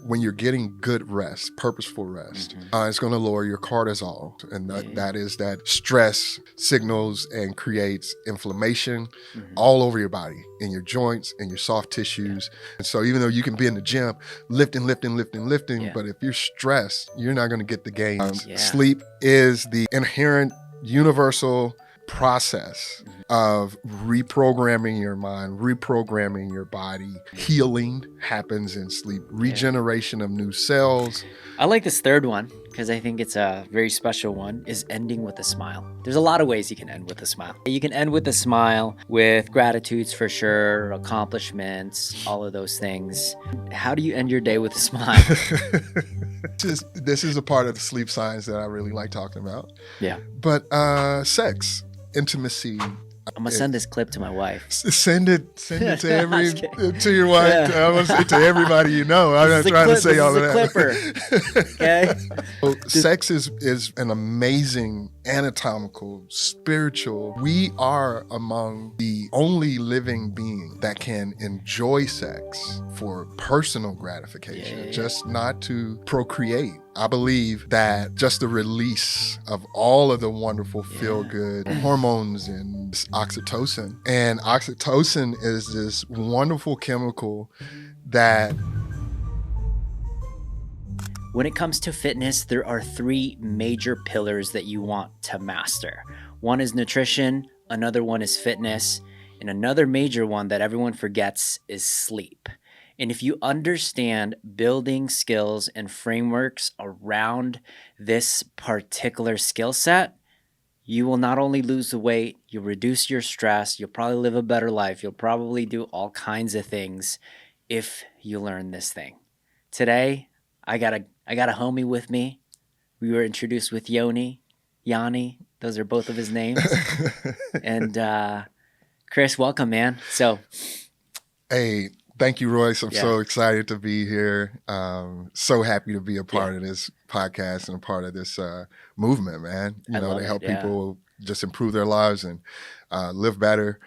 when you're getting good rest, purposeful rest, it's going to lower your cortisol. And that is that stress signals and creates inflammation all over your body, in your joints, in your soft tissues. And so even though you can be in the gym lifting, but if you're stressed, you're not going to get the gains. Sleep is the inherent universal process of reprogramming your mind, reprogramming your body. Healing happens in sleep, regeneration of new cells. I like this third one because I think it's a very special one, is ending with a smile. There's a lot of ways you can end with a smile. You can end with a smile with gratitudes for sure, accomplishments, all of those things. How do you end your day with a smile? This is a part of the sleep science that I really like talking about. Yeah. But sex, intimacy. I'm gonna send this clip to my wife. Send it to your wife. I want to say to everybody you know. I'm not trying to say all of that. Clipper. Okay. So sex is an amazing anatomical, spiritual. We are among the only living being that can enjoy sex for personal gratification, just not to procreate. I believe that just the release of all of the wonderful feel-good hormones and oxytocin. And oxytocin is this wonderful chemical that... When it comes to fitness, there are 3 major pillars that you want to master. One is nutrition, another one is fitness, and another major one that everyone forgets is sleep. And if you understand building skills and frameworks around this particular skill set, you will not only lose the weight, you'll reduce your stress, you'll probably live a better life, you'll probably do all kinds of things if you learn this thing. Today, I got a homie with me. We were introduced with Yanni. Those are both of his names. And Chris, welcome, man. Hey, thank you, Royce. I'm so excited to be here. So happy to be a part of this podcast and a part of this movement, man. To help people just improve their lives and live better.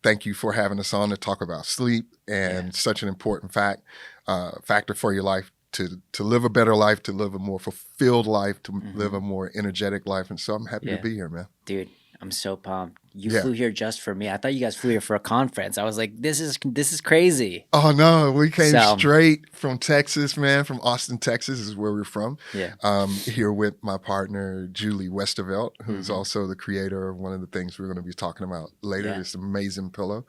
Thank you for having us on to talk about sleep and such an important factor for your life. To live a better life, to live a more fulfilled life, to live a more energetic life. And so I'm happy to be here, man. Dude, I'm so pumped. You flew here just for me. I thought you guys flew here for a conference. I was like, this is crazy. Oh, no. We came straight from Texas, man. From Austin, Texas is where we're from. Here with my partner, Julie Westervelt, who's also the creator of one of the things we're going to be talking about later, this amazing pillow.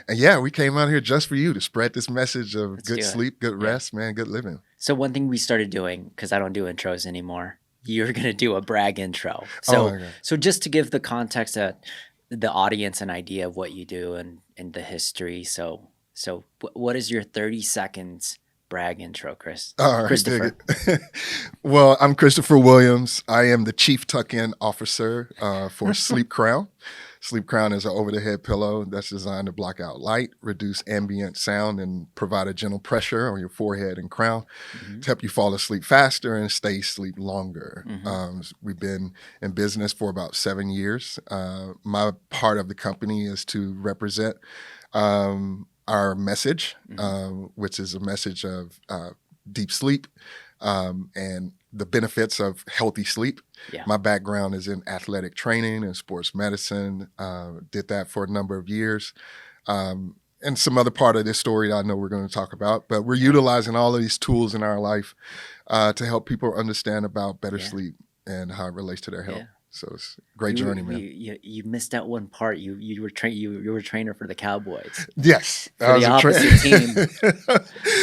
And we came out here just for you to spread this message of good sleep, good rest, man, good living. So one thing we started doing, because I don't do intros anymore, you're going to do a brag intro. So just to give the context of the audience an idea of what you do and the history. So what is your 30 seconds brag intro, Chris? All right, Christopher. Well, I'm Christopher Williams. I am the Chief Tuck-In Officer for Sleep Crown. Sleep Crown is an over-the-head pillow that's designed to block out light, reduce ambient sound, and provide a gentle pressure on your forehead and crown to help you fall asleep faster and stay asleep longer. We've been in business for about 7 years. My part of the company is to represent our message, which is a message of deep sleep and the benefits of healthy sleep. My background is in athletic training and sports medicine. Did that for a number of years. And some other part of this story that I know we're going to talk about. But we're utilizing all of these tools in our life to help people understand about better sleep and how it relates to their health. So it's a great journey, man. You missed out one part. You were a trainer for the Cowboys. Yes, for the opposite team,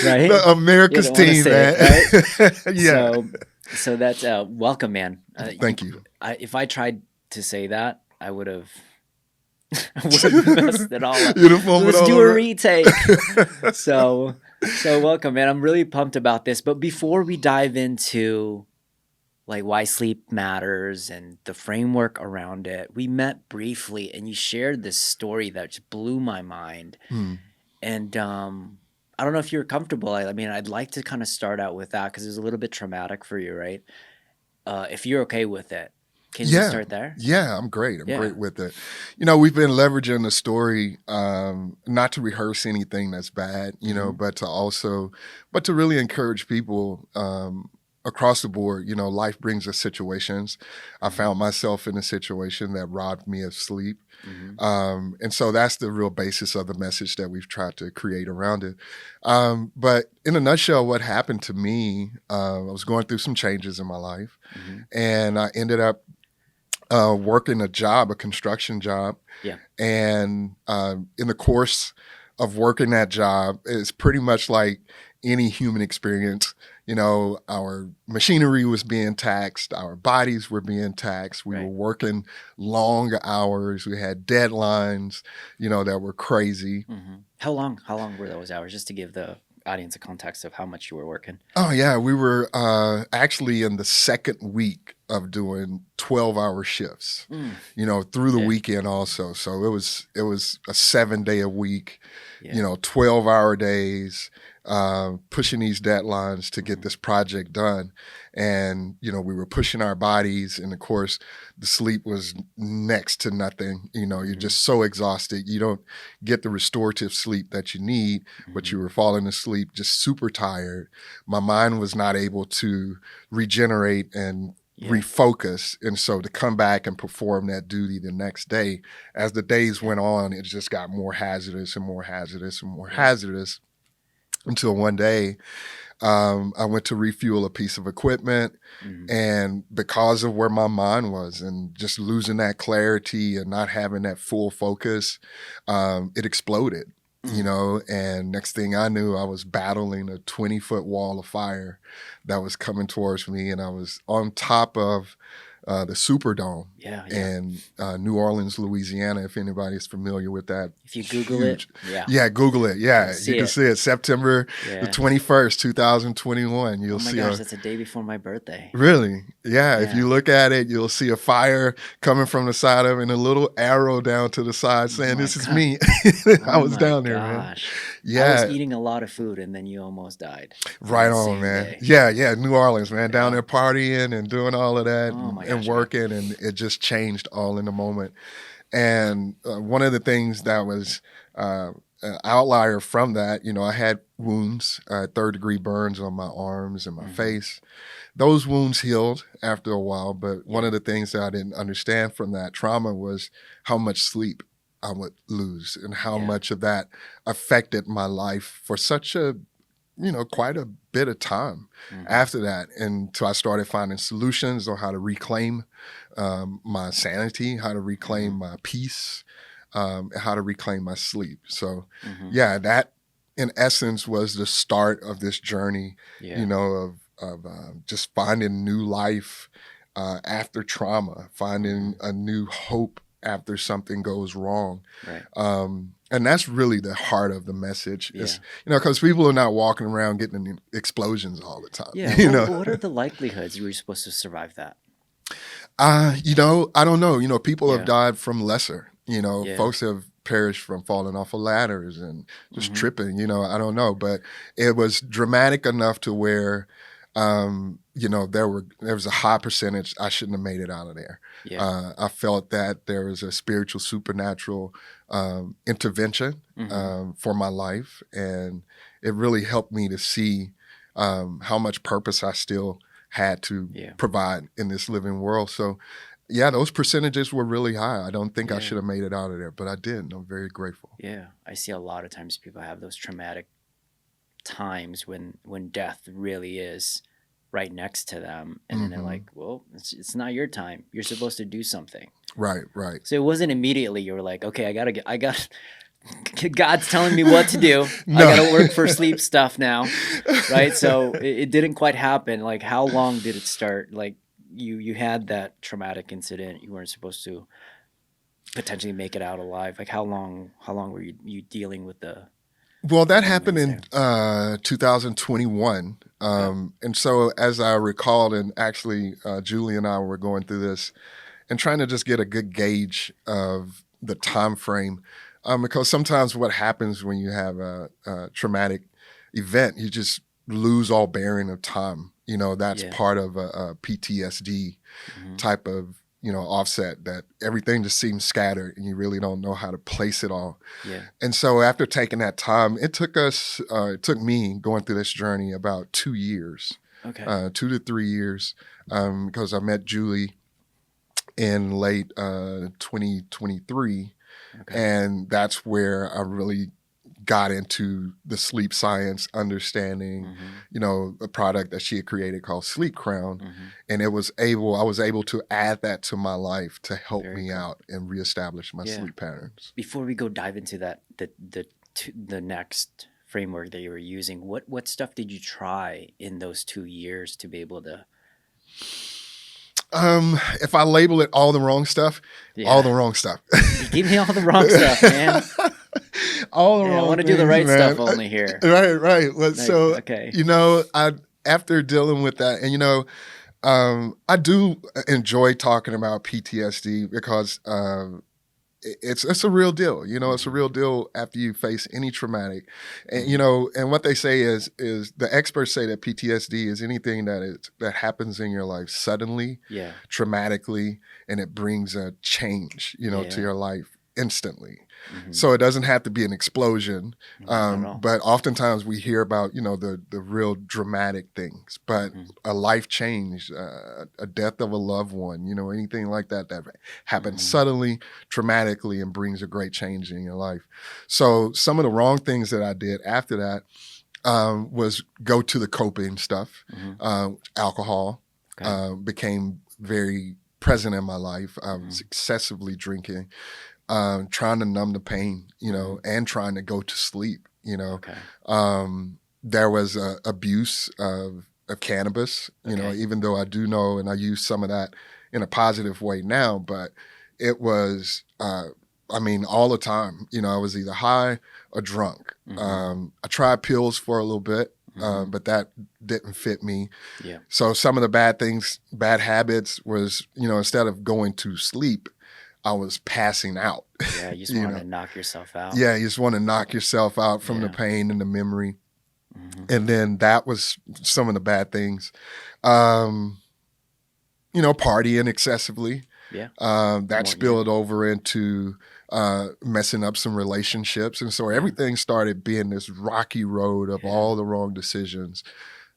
right? The America's team, man. It, right? So that's welcome, man. Thank you. If I tried to say that, I would have messed it all up. Let's do a retake. So welcome, man. I'm really pumped about this. But before we dive into like why sleep matters and the framework around it, we met briefly and you shared this story that just blew my mind. And I don't know if you're comfortable. I mean, I'd like to kind of start out with that because it was a little bit traumatic for you, right? If you're okay with it. Can we Yeah. start there? Yeah, I'm great. I'm Yeah. great with it. You know, we've been leveraging the story, not to rehearse anything that's bad, you know, Hmm. but to really encourage people across the board. You know, life brings us situations. I Hmm. found myself in a situation that robbed me of sleep. Hmm. And so that's the real basis of the message that we've tried to create around it. But in a nutshell, what happened to me, I was going through some changes in my life, Hmm. and I ended up working a construction job. Yeah. And in the course of working that job, it's pretty much like any human experience. You know, our machinery was being taxed, our bodies were being taxed. We were Right. working long hours. We had deadlines, you know, that were crazy. Hmm. How long were those hours? Just to give the audience a context of how much you were working. Oh yeah, we were actually in the second week of doing 12-hour shifts, Mm. you know, through the Okay. weekend also. So it was a 7-day a week, you Yeah. know, 12-hour days, pushing these deadlines to get Hmm. this project done. And, you know, we were pushing our bodies. And of course, the sleep was next to nothing. You know, you're Hmm. just so exhausted. You don't get the restorative sleep that you need, but Hmm. you were falling asleep just super tired. My mind was not able to regenerate and Yeah. refocus. And so to come back and perform that duty the next day, as the days Yeah. went on, it just got more hazardous and more hazardous and more Yeah. hazardous until one day I went to refuel a piece of equipment. Hmm. And because of where my mind was and just losing that clarity and not having that full focus, it exploded, you Hmm. know. And next thing I knew, I was battling a 20-foot wall of fire that was coming towards me. And I was on top of the Superdome Yeah. Yeah. in New Orleans, Louisiana. If anybody's familiar with that, If you Google it, huge. yeah, Yeah, Google it. you'll Yeah, you see can it. see it. September the Yeah. 21st, 2021. Oh You'll my see gosh, a that's a day before my birthday. really, yeah. If Yeah. you look at it, you'll see a fire coming from the side of it and a little arrow down to the side Oh saying, my "This is god. me." I Oh was my down there, man. gosh. I was Yeah, eating a lot of food and then you almost died on right the on, same man. day. Yeah, yeah. New Orleans, man. Down Yeah. there partying and doing all of that Oh my and gosh, man. working, and it just changed all in the moment. And one of the things that was an outlier from that, you know, I had wounds, 3rd-degree burns on my arms and my Hmm. face. Those wounds healed after a while, but one Yeah. of the things that I didn't understand from that trauma was how much sleep I would lose and how Yeah. much of that affected my life for such a, you know, quite a bit of time Hmm. after that. And so I started finding solutions on how to reclaim my sanity, how to reclaim Hmm. my peace, and how to reclaim my sleep. So, Hmm. yeah, that in essence was the start of this journey, you Yeah. know, of just finding new life after trauma, finding Hmm. a new hope after something goes wrong. Right. And that's really the heart of the message Yeah. is, you know, because people are not walking around getting in explosions all the time, Yeah. you Well, know. what are the likelihoods you were supposed to survive that? You know, I don't know. You know, people have Yeah. died from lesser. You know, Yeah. folks have perished from falling off of ladders and just Hmm. tripping. You know, I don't know, but it was dramatic enough to where, you know, there was a high percentage I shouldn't have made it out of there. Yeah. I felt that there was a spiritual, supernatural intervention Hmm. for my life, and it really helped me to see how much purpose I still had to Yeah. provide in this living world. So, yeah, those percentages were really high. I don't think I Yeah. should have made it out of there, but I did. And I'm very grateful. Yeah. I see a lot of times people have those traumatic times when death really is right next to them, and then they're Hmm. like, well, it's not your time, you're supposed to do something. Right, right. So it wasn't immediately you were like, okay, I got God's telling me what to do, I No. gotta work for sleep stuff now, right? So it didn't quite happen. Like, how long did it start? Like, you had that traumatic incident, you weren't supposed to potentially make it out alive. Like, how long were you dealing with the Well, that happened elements in there? 2021. Okay. And so, as I recalled, and actually, Julie and I were going through this and trying to just get a good gauge of the time frame, because sometimes what happens when you have a traumatic event, you just lose all bearing of time. You know, that's Yeah. part of a PTSD Hmm. type of offset, that everything just seems scattered and you really don't know how to place it all. Yeah. And so after taking that time, it took me going through this journey about 2 years, Okay. 2 to 3 years, because I met Julie in late 2023. Okay. And that's where I really got into the sleep science, understanding, a product that she had created called Sleep Crown. And I was able to add that to my life to help Very me cool. out and reestablish my Yeah. sleep patterns. Before we go dive into that, the next framework that you were using, what stuff did you try in those 2 years to be able to? If I label it all the wrong stuff, all the Yeah. wrong stuff. You give me all the wrong stuff, man. All the Yeah, I wrong want to do the things, right man. stuff only here. Right. Well, Like, so okay. I after dealing with that, and I do enjoy talking about PTSD because it's a real deal. It's a real deal after you face any traumatic, and and what they say is the experts say that PTSD is anything that happens in your life suddenly, Yeah. traumatically, and it brings a change, to Yeah. your life instantly. So it doesn't have to be an explosion, Not at all. but oftentimes we hear about the real dramatic things. But a life change, a death of a loved one, anything like that happens suddenly, traumatically, and brings a great change in your life. So some of the wrong things that I did after that was go to the coping stuff. Alcohol Okay. became very present in my life. I was excessively drinking. Trying to numb the pain, and trying to go to sleep, Okay. There was abuse of cannabis, Okay. even though I do know and I use some of that in a positive way now, but it was, all the time, I was either high or drunk. I tried pills for a little bit, but that didn't fit me. Yeah. So some of the bad habits was, instead of going to sleep, I was passing out. Yeah. You just want to knock yourself out. Yeah, you just want to knock yourself out from the Yeah. pain and the memory. And then that was some of the bad things. Partying excessively. Yeah. That spilled over into messing up some relationships. And so everything started being this rocky road of all the wrong decisions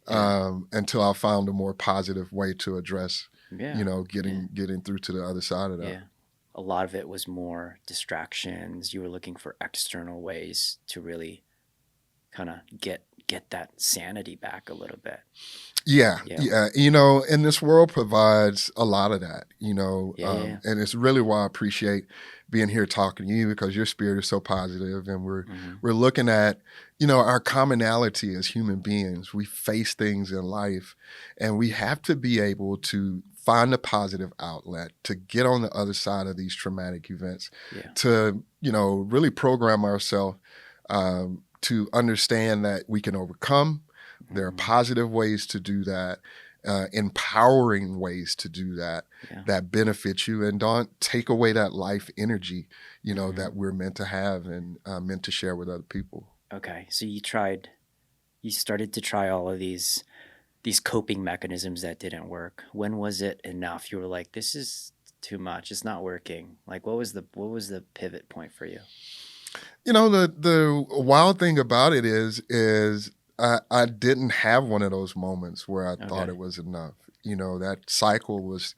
until I found a more positive way to address, getting through to the other side of that. Yeah. A lot of it was more distractions. You were looking for external ways to really kind of get that sanity back a little bit. Yeah. And this world provides a lot of that, and it's really why I appreciate being here talking to you, because your spirit is so positive, and we're looking at, our commonality as human beings. We face things in life, and we have to be able to find a positive outlet to get on the other side of these traumatic events, to, really program ourselves to understand that we can overcome. There are positive ways to do that, empowering ways to do that, that benefit you and don't take away that life energy, that we're meant to have and meant to share with other people. Okay. So you started to try all of these coping mechanisms that didn't work. When was it enough? You were like, this is too much. It's not working. Like, what was the pivot point for you? The wild thing about it is I didn't have one of those moments where I thought it was enough. That cycle was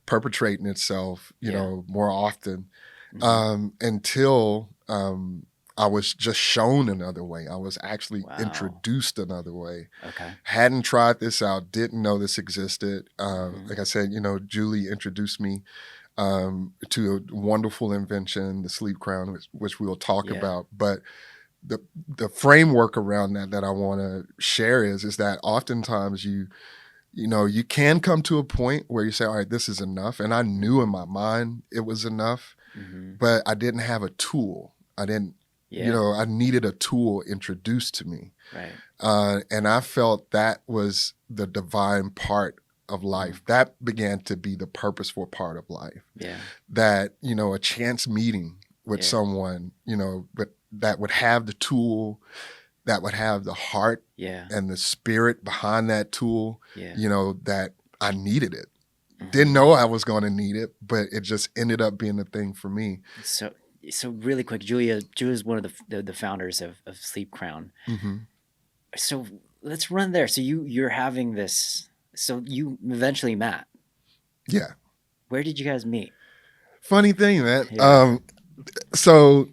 perpetrating itself, more often until I was just shown another way. I was actually introduced another way. Okay. Hadn't tried this out, didn't know this existed. Like I said, Julie introduced me to a wonderful invention, the Sleep Crown, which we'll talk about. But the framework around that I want to share is that oftentimes you can come to a point where you say, all right, this is enough. And I knew in my mind it was enough, but I didn't have a tool. I didn't, I needed a tool introduced to me. Right. And I felt that was the divine part of life. That began to be the purposeful part of life. Yeah. That, a chance meeting with someone, but that would have the tool, that would have the heart and the spirit behind that tool, that I needed it. Didn't know I was going to need it, but it just ended up being a thing for me. So, so really quick, Julia's one of the founders of Sleep Crown. Hmm. So let's run there. So you're having this. So you eventually met. Yeah. Where did you guys meet? Funny thing, man. Yeah. So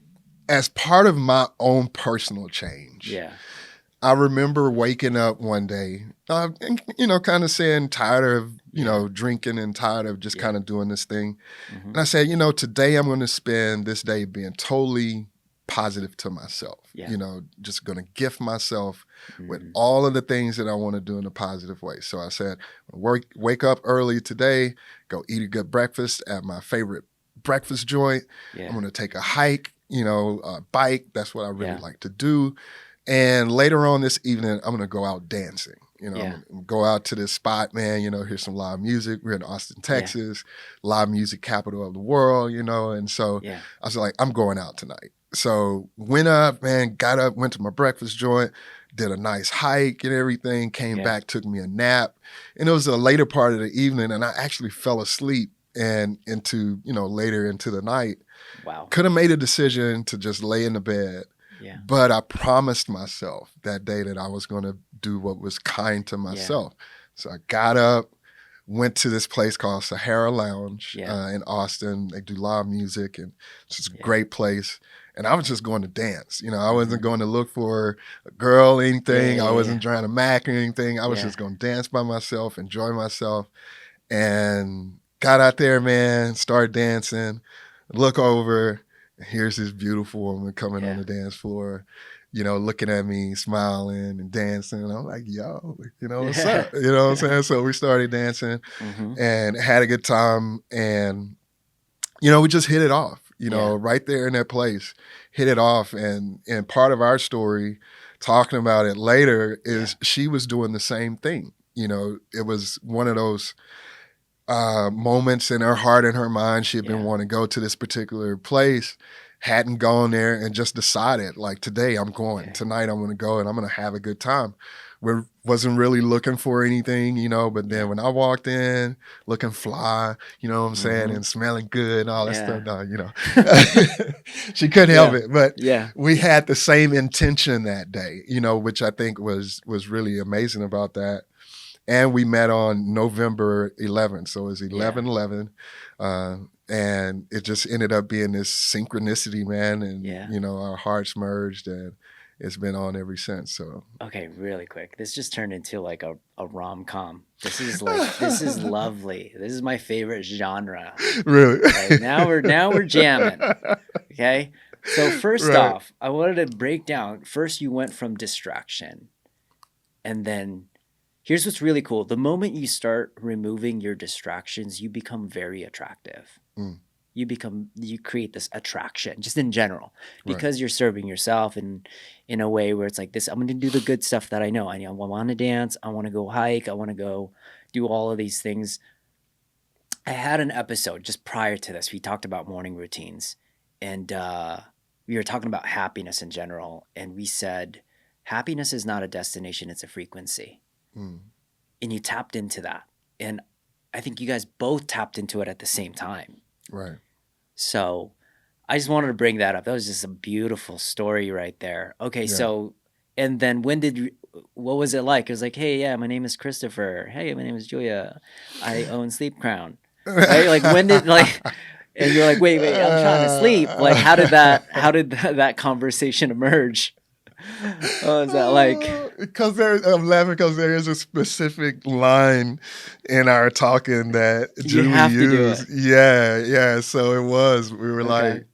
as part of my own personal change, Yeah. I remember waking up one day, and, kind of saying tired of, drinking and tired of just kind of doing this thing. Mm-hmm. And I said, today I'm going to spend this day being totally positive to myself. Yeah. Just going to gift myself with Mm-hmm. all of the things that I want to do in a positive way. So I said, wake up early today, go eat a good breakfast at my favorite breakfast joint. Yeah. I'm going to take a hike, a bike. That's what I really Yeah. like to do. And later on this evening, I'm going to go out dancing. I'm going to go out to this spot, man, hear some live music. We're in Austin, Texas, live music capital of the world, and so I was like, I'm going out tonight. So went up, man, got up, went to my breakfast joint, did a nice hike and everything, came back, took me a nap. And it was the later part of the evening, and I actually fell asleep and into, later into the night. Wow. Could have made a decision to just lay in the bed. Yeah. But I promised myself that day that I was going to do what was kind to myself. So I got up, went to this place called Sahara Lounge in Austin. They do live music, and it's just a great place. And I was just going to dance. I wasn't going to look for a girl or anything. I wasn't trying to mac or anything. I was just going to dance by myself, enjoy myself. And got out there, man, started dancing, look over. Here's this beautiful woman coming on the dance floor, looking at me, smiling and dancing. And I'm like, yo, what's up? You know what I'm saying? So we started dancing and had a good time. And, we just hit it off, right there in that place, hit it off. And part of our story, talking about it later, is she was doing the same thing. It was one of those moments in her heart and her mind. She had been wanting to go to this particular place, hadn't gone there, and just decided, like, today I'm going. Tonight I'm going to go and I'm going to have a good time. Wasn't really looking for anything, but then when I walked in looking fly, you know what I'm saying, and smelling good and all that stuff, no, she couldn't help it. But we had the same intention that day, which I think was really amazing about that. And we met on November 11th. So it was 11/11. And it just ended up being this synchronicity, man. And, our hearts merged, and it's been on ever since. So okay, really quick. This just turned into like a rom-com. This is lovely. This is my favorite genre. Really? Okay, now we're jamming. Okay? So first off, I wanted to break down. First you went from distraction, and then here's what's really cool. The moment you start removing your distractions, you become very attractive. You create this attraction just in general because you're serving yourself in a way where it's like this. I'm going to do the good stuff that I know. I want to dance. I want to go hike. I want to go do all of these things. I had an episode just prior to this. We talked about morning routines, and we were talking about happiness in general. And we said, happiness is not a destination. It's a frequency. And you tapped into that. And I think you guys both tapped into it at the same time. Right. So I just wanted to bring that up. That was just a beautiful story right there. Okay, so, and then what was it like? It was like, hey, my name is Christopher. Hey, my name is Julia. I own Sleep Crown. Right? Like, when did, like, and you're like, wait, I'm trying to sleep. Like, how did that conversation emerge? What was that like? I'm laughing because there is a specific line in our talking that Julie used. Yeah. So it was. We were like,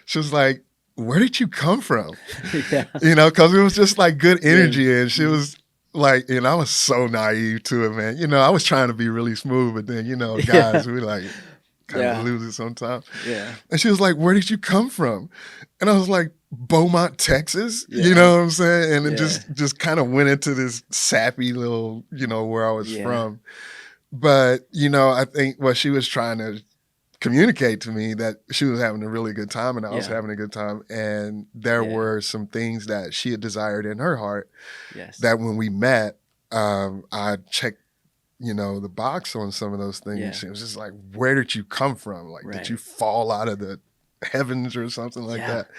she was like, "Where did you come from?" Because it was just like good energy, and she was like, and I was so naive to it, man. I was trying to be really smooth, but then guys, we like kind of lose it sometimes. Yeah. And she was like, "Where did you come from?" And I was like, Beaumont, Texas, you know what I'm saying? And it just kind of went into this sappy little, where I was from. But, I think what she was trying to communicate to me that she was having a really good time and I was having a good time. And there were some things that she had desired in her heart that when we met, I checked the box on some of those things. Yeah. It was just like, where did you come from? Like, did you Right. fall out of the heavens or something like Yeah. that?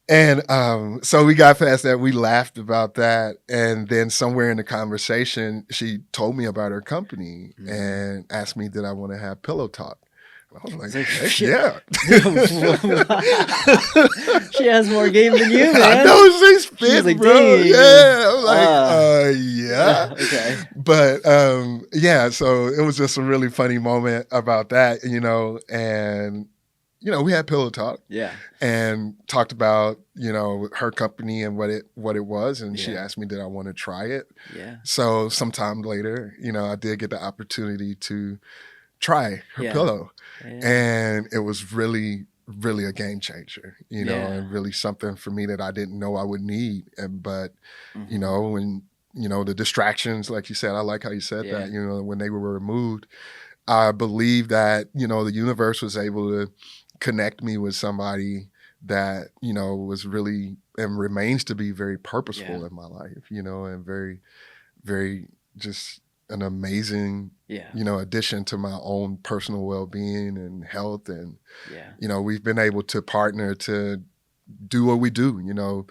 And so we got past that. We laughed about that. And then somewhere in the conversation, she told me about her company and asked me, did I want to have Pillow Talk? And I was like, heck yeah. She has more game than you, man. I know, she's fit, She's like, bro. dang. Yeah. I'm like, yeah. Okay. But yeah, so it was just a really funny moment about that, and we had Pillow Talk. Yeah. And talked about, her company and what it was. And she Yeah. asked me, did I want to try it? Yeah. So sometime later, I did get the opportunity to try her pillow. Yeah. And it was really, really a game changer, and really something for me that I didn't know I would need. But, when, the distractions, like you said, I like how you said that, when they were removed, I believe that, the universe was able to connect me with somebody that, was really and remains to be very purposeful in my life, and very, very just an amazing, addition to my own personal well-being and health. And, we've been able to partner to do what we do,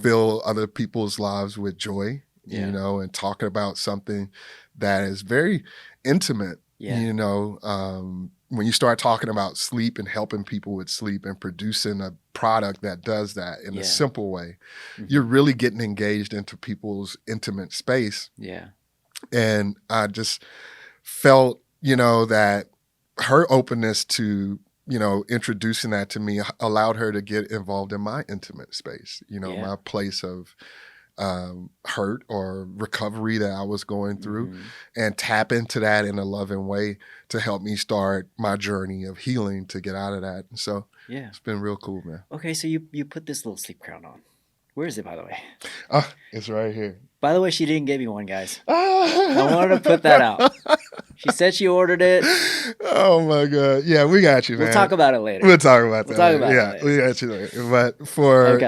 fill other people's lives with joy, and talking about something that is very intimate. When you start talking about sleep and helping people with sleep and producing a product that does that in a simple way, you're really getting engaged into people's intimate space. Yeah. And I just felt, that her openness to, introducing that to me allowed her to get involved in my intimate space, my place of hurt or recovery that I was going through, and tap into that in a loving way to help me start my journey of healing to get out of that. And so it's been real cool, man. Okay, so you put this little sleep crown on. Where is it, by the way? It's right here. By the way, she didn't give me one, guys. I wanted to put that out. She said she ordered it. Oh my God. Yeah, we got you, man. We'll talk about it later. We'll talk about that. Later. We got you later. But for,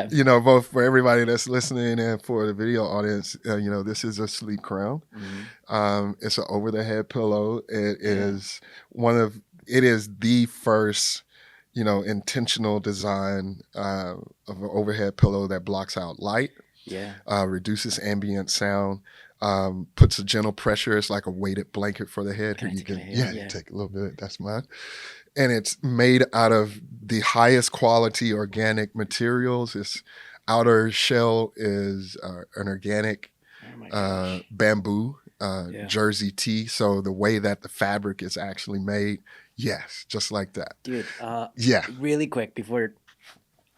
both for everybody that's listening and for the video audience, this is a sleep crown. It's an over the head pillow. It is the first, intentional design of an overhead pillow that blocks out light. Reduces ambient sound, puts a gentle pressure. It's like a weighted blanket for the head. Can I you take can, a hand? you take a little bit. That's mine. And it's made out of the highest quality organic materials. Its outer shell is an organic bamboo, Jersey tea. So the way that the fabric is actually made, yes, just like that. Dude, really quick before...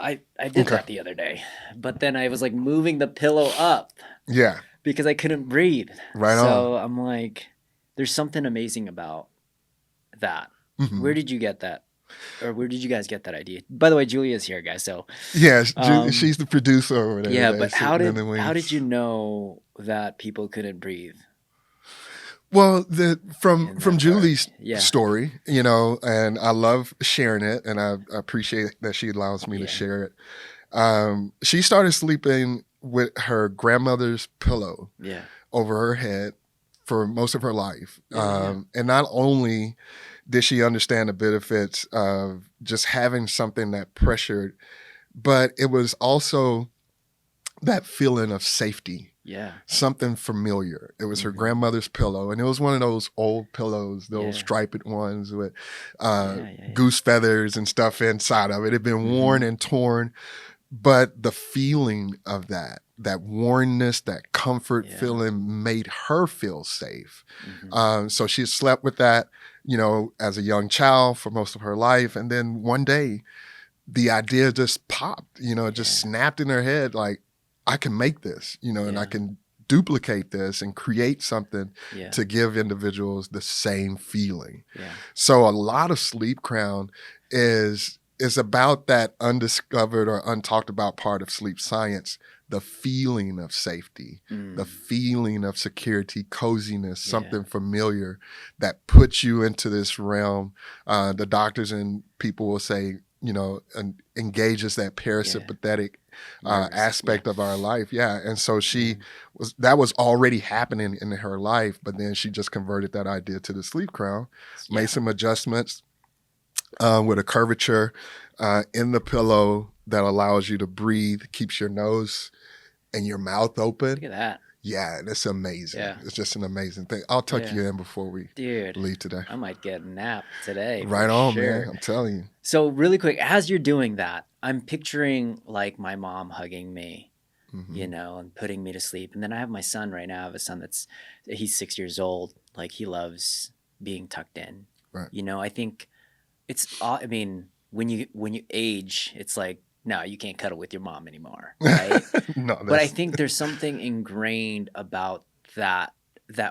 I did that the other day, but then I was like moving the pillow up. Yeah. Because I couldn't breathe. Right on. So I'm like, there's something amazing about that. Where did you get that? Or where did you guys get that idea? By the way, Julia's here, guys. So yeah, she's the producer over there. Yeah, but how did you know that people couldn't breathe? Well, from Julie's story, and I love sharing it, and I appreciate that she allows me to share it. She started sleeping with her grandmother's pillow over her head for most of her life. And not only did she understand the benefits of just having something that pressured, but it was also that feeling of safety. Yeah. Something familiar. It was her grandmother's pillow, and it was one of those old pillows, those striped ones with goose feathers and stuff inside of it. It had been worn and torn, but the feeling of that wornness, that comfort feeling made her feel safe. So she slept with that, as a young child for most of her life. And then one day the idea just popped, it just snapped in her head like, I can make this, and I can duplicate this and create something to give individuals the same feeling. So a lot of Sleep Crown is about that undiscovered or untalked about part of sleep science, the feeling of safety, the feeling of security, coziness, something familiar that puts you into this realm. The doctors and people will say, and engages that parasympathetic aspect of our life. Yeah. And so that was already happening in her life, but then she just converted that idea to the sleep crown, made some adjustments with a curvature in the pillow that allows you to breathe, keeps your nose and your mouth open. Look at that. Yeah, and it's amazing. Yeah. It's just an amazing thing. I'll tuck you in before we leave today. I might get a nap today. Right on, man. I'm telling you. So really quick, as you're doing that, I'm picturing like my mom hugging me, and putting me to sleep. And then I have my son right now. I have a son he's 6 years old. Like he loves being tucked in. Right. I think when you age, it's like, no, you can't cuddle with your mom anymore, right? But I think there's something ingrained about that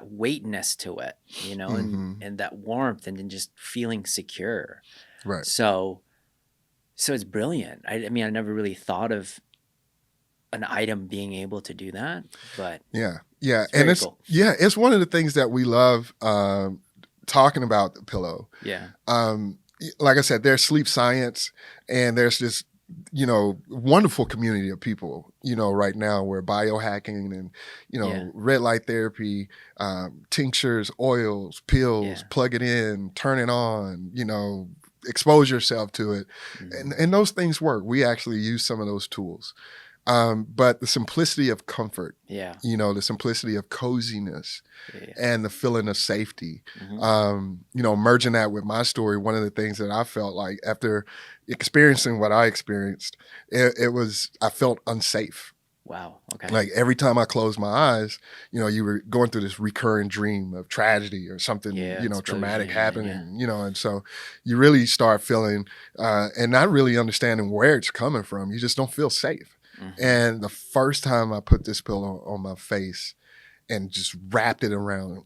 weightness to it, and that warmth and then just feeling secure. Right. So it's brilliant. I mean, I never really thought of an item being able to do that, but yeah. It's cool. It's one of the things that we love talking about the pillow. Yeah. Like I said, there's sleep science, and there's this wonderful community of people, right now where biohacking and, red light therapy, tinctures, oils, pills, plug it in, turn it on, expose yourself to it. And those things work. We actually use some of those tools. But the simplicity of comfort, the simplicity of coziness and the feeling of safety, merging that with my story, one of the things that I felt like after experiencing what I experienced, I felt unsafe. Wow. Okay. Like every time I closed my eyes, you were going through this recurring dream of tragedy or something, traumatic happening, and so you really start feeling and not really understanding where it's coming from. You just don't feel safe. And the first time I put this pillow on my face and just wrapped it around,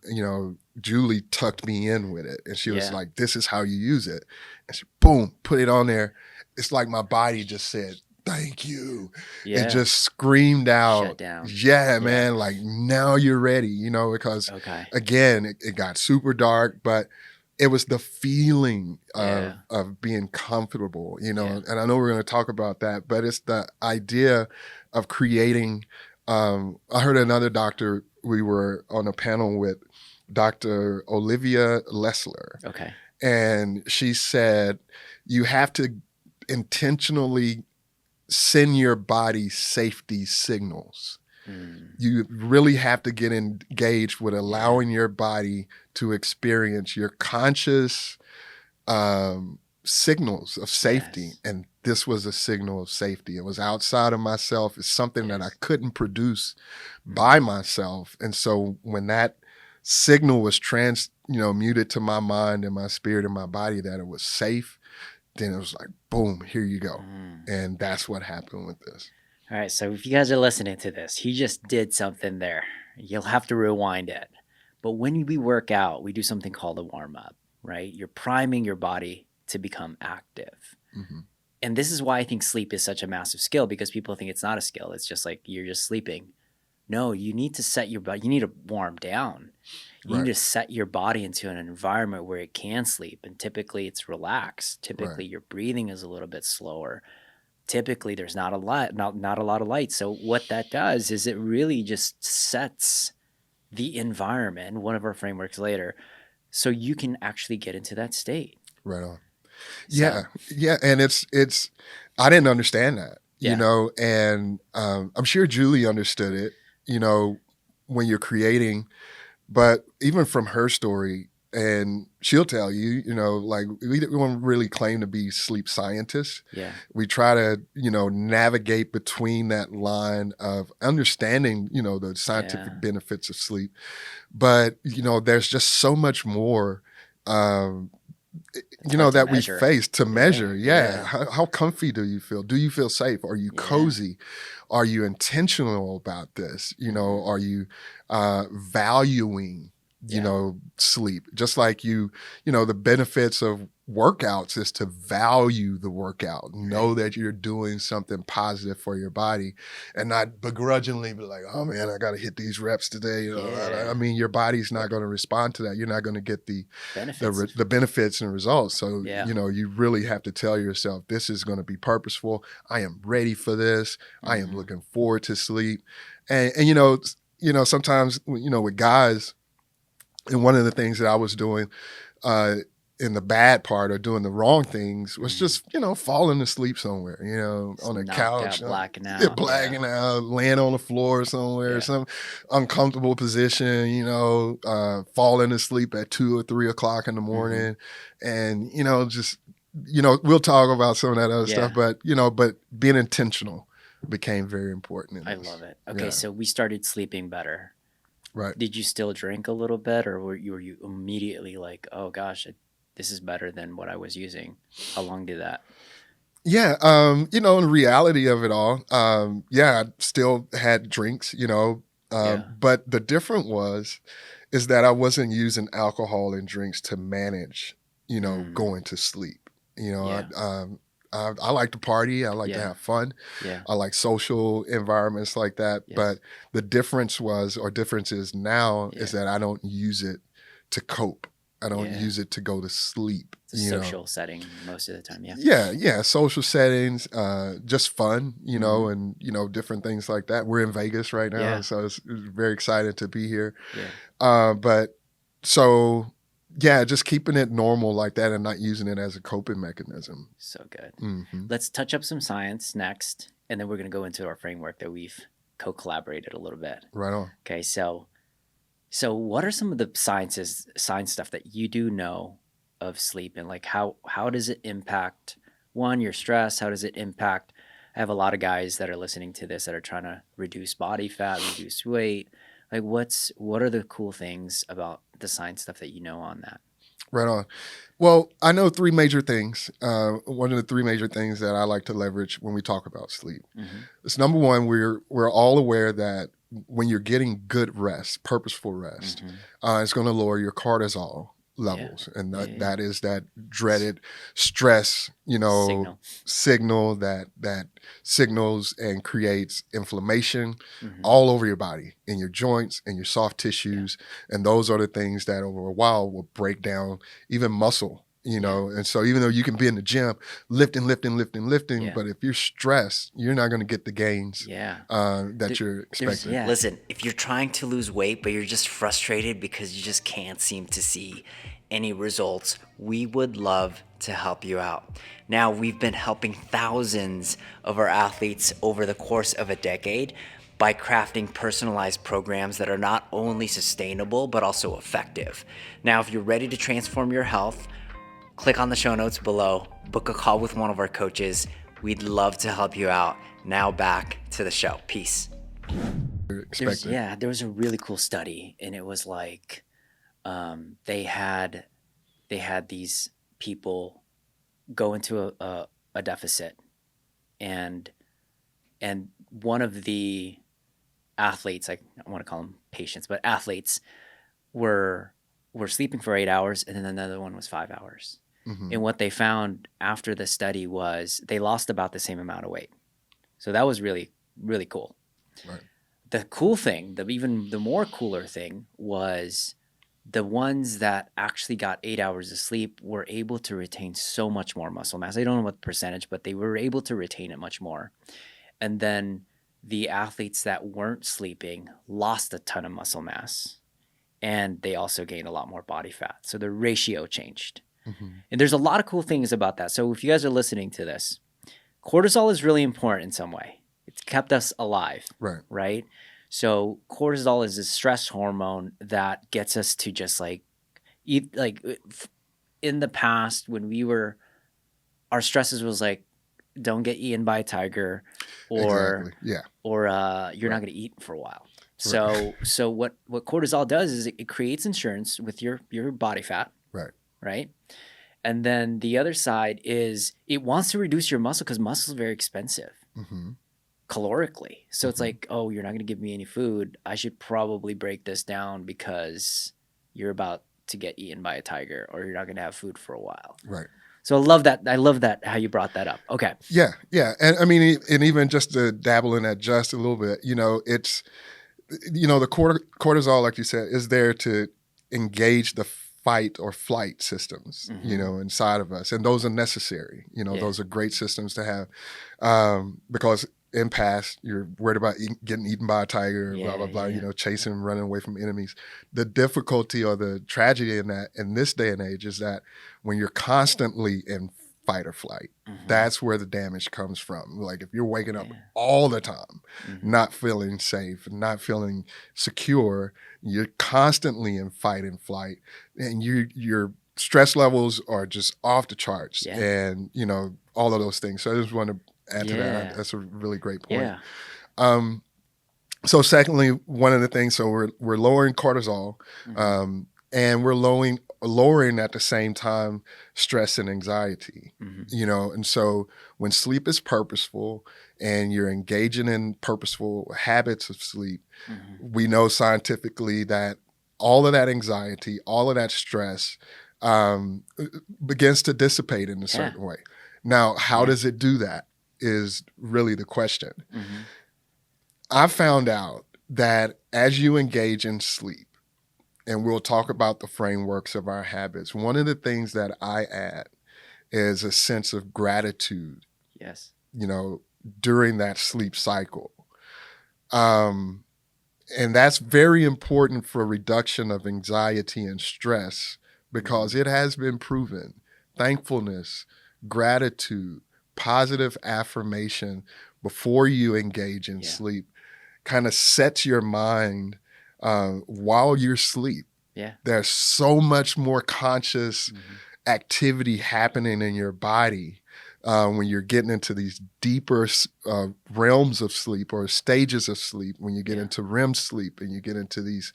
Julie tucked me in with it. And she was like, this is how you use it. And she, boom, put it on there. It's like my body just said, thank you. It just screamed out. Shut down. Yeah, man. Like now you're ready, because again, it got super dark, but it was the feeling of being comfortable, and I know we're going to talk about that, but it's the idea of creating. I heard another doctor, we were on a panel with Dr. Olivia Lessler. Okay. And she said, you have to intentionally send your body safety signals. You really have to get engaged with allowing your body to experience your conscious signals of safety. And this was a signal of safety. It was outside of myself. It's something that I couldn't produce by myself. And so when that signal was muted to my mind and my spirit and my body that it was safe, then it was like, boom, here you go. And that's what happened with this. All right, so if you guys are listening to this, he just did something there. You'll have to rewind it. But when we work out, we do something called a warm-up, right? You're priming your body to become active. And this is why I think sleep is such a massive skill, because people think it's not a skill. It's just like you're just sleeping. No, you need to set your body. You need to warm down. You need to set your body into an environment where it can sleep. And typically it's relaxed. Typically your breathing is a little bit slower. Typically there's not a lot of light. So what that does is it really just sets the environment, one of our frameworks later, so you can actually get into that state. Right on. Yeah. And it's, I didn't understand that, and I'm sure Julie understood it, when you're creating, but even from her story, and she'll tell you, like we don't really claim to be sleep scientists. Yeah. We try to, navigate between that line of understanding, the scientific benefits of sleep. But, there's just so much more, that we face to measure. Yeah. How comfy do you feel? Do you feel safe? Are you cozy? Are you intentional about this? Are you valuing, sleep? Just like the benefits of workouts is to value the workout, know that you're doing something positive for your body, and not begrudgingly be like, oh man, I got to hit these reps today. Yeah. I mean, your body's not going to respond to that. You're not going to get the Benefits. the benefits and results. So, Yeah. you really have to tell yourself, this is going to be purposeful. I am ready for this. I am looking forward to sleep. And sometimes, with guys, and one of the things that I was doing, in the bad part or doing the wrong things was just, falling asleep somewhere, on a couch, blacking out, blacking out, laying on the floor somewhere, some uncomfortable position, falling asleep at 2 or 3 o'clock in the morning. And, just, we'll talk about some of that other stuff, but being intentional became very important. I love it. Okay. So we started sleeping better. Right. Did you still drink a little bit, or were you immediately like, oh gosh, this is better than what I was using? How long did that? Yeah. In reality of it all, I still had drinks, but the difference is that I wasn't using alcohol and drinks to manage, going to sleep. I like to party. I like to have fun. Yeah. I like social environments like that. Yes. But the difference is now is that I don't use it to cope. I don't use it to go to sleep. It's a social setting most of the time. Yeah. Yeah. Social settings, just fun, and, different things like that. We're in Vegas right now, so it's very excited to be here. Yeah. Just keeping it normal like that and not using it as a coping mechanism. So good. Let's touch up some science next, and then we're going to go into our framework that we've co-collaborated a little bit. Right on. Okay, so what are some of the science stuff that you do know of sleep, and like how does it impact, one, your stress? How does it impact? I have a lot of guys that are listening to this that are trying to reduce body fat, reduce weight. Like what are the cool things about the science stuff that you know on that? Right on. Well, I know 3 major things. One of the 3 major things that I like to leverage when we talk about sleep. It's number one, we're all aware that when you're getting good rest, purposeful rest, it's going to lower your cortisol levels. And that is that dreaded stress, signal that signals and creates inflammation all over your body, in your joints and your soft tissues. And those are the things that over a while will break down even muscle, and so even though you can be in the gym lifting, but if you're stressed, you're not going to get the gains that you're expecting. Listen, if you're trying to lose weight, but you're just frustrated because you just can't seem to see any results, we would love to help you out. Now, we've been helping thousands of our athletes over the course of a decade by crafting personalized programs that are not only sustainable, but also effective. Now, if you're ready to transform your health, click on the show notes below, book a call with one of our coaches. We'd love to help you out. Now back to the show. Peace. There was a really cool study, and it was like they had these people go into a deficit, and one of the athletes, I want to call them patients, but athletes were sleeping for 8 hours, and then another one was 5 hours. And what they found after the study was they lost about the same amount of weight. So that was really, really cool. Right. The cool thing, the more cooler thing, was the ones that actually got 8 hours of sleep were able to retain so much more muscle mass. I don't know what percentage, but they were able to retain it much more. And then the athletes that weren't sleeping lost a ton of muscle mass, and they also gained a lot more body fat. So the ratio changed. And there's a lot of cool things about that. So if you guys are listening to this, cortisol is really important in some way. It's kept us alive, right? So cortisol is a stress hormone that gets us to just like eat. Like in the past, when our stresses was like, don't get eaten by a tiger, or you're not going to eat for a while. So what cortisol does is it creates insurance with your body fat, right? And then the other side is it wants to reduce your muscle, because muscle is very expensive calorically. So it's like, oh, you're not going to give me any food. I should probably break this down because you're about to get eaten by a tiger, or you're not going to have food for a while. Right. So I love that. I love that how you brought that up. Okay. Yeah. Yeah. And I mean, and even just to dabble in that just a little bit, it's, the cortisol, like you said, is there to engage the fight or flight systems, inside of us. And those are necessary. Those are great systems to have, because in past, you're worried about getting eaten by a tiger, blah, blah, blah, chasing, running away from enemies. The difficulty or the tragedy in this day and age is that when you're constantly in fight or flight, that's where the damage comes from. Like if you're waking up all the time, not feeling safe, not feeling secure, you're constantly in fight and flight, and your stress levels are just off the charts, and all of those things. So I just want to add to that. That's a really great point. So secondly, one of the things, so we're lowering cortisol, and we're lowering at the same time stress and anxiety, and so when sleep is purposeful and you're engaging in purposeful habits of sleep, we know scientifically that all of that anxiety, all of that stress begins to dissipate in a certain way. Now, how does it do that is really the question. I found out that as you engage in sleep, and we'll talk about the frameworks of our habits, one of the things that I add is a sense of gratitude. Yes. During that sleep cycle. And that's very important for reduction of anxiety and stress, because it has been proven thankfulness, gratitude, positive affirmation before you engage in sleep kind of sets your mind while you're asleep. There's so much more conscious activity happening in your body when you're getting into these deeper realms of sleep or stages of sleep, when you get into REM sleep and you get into these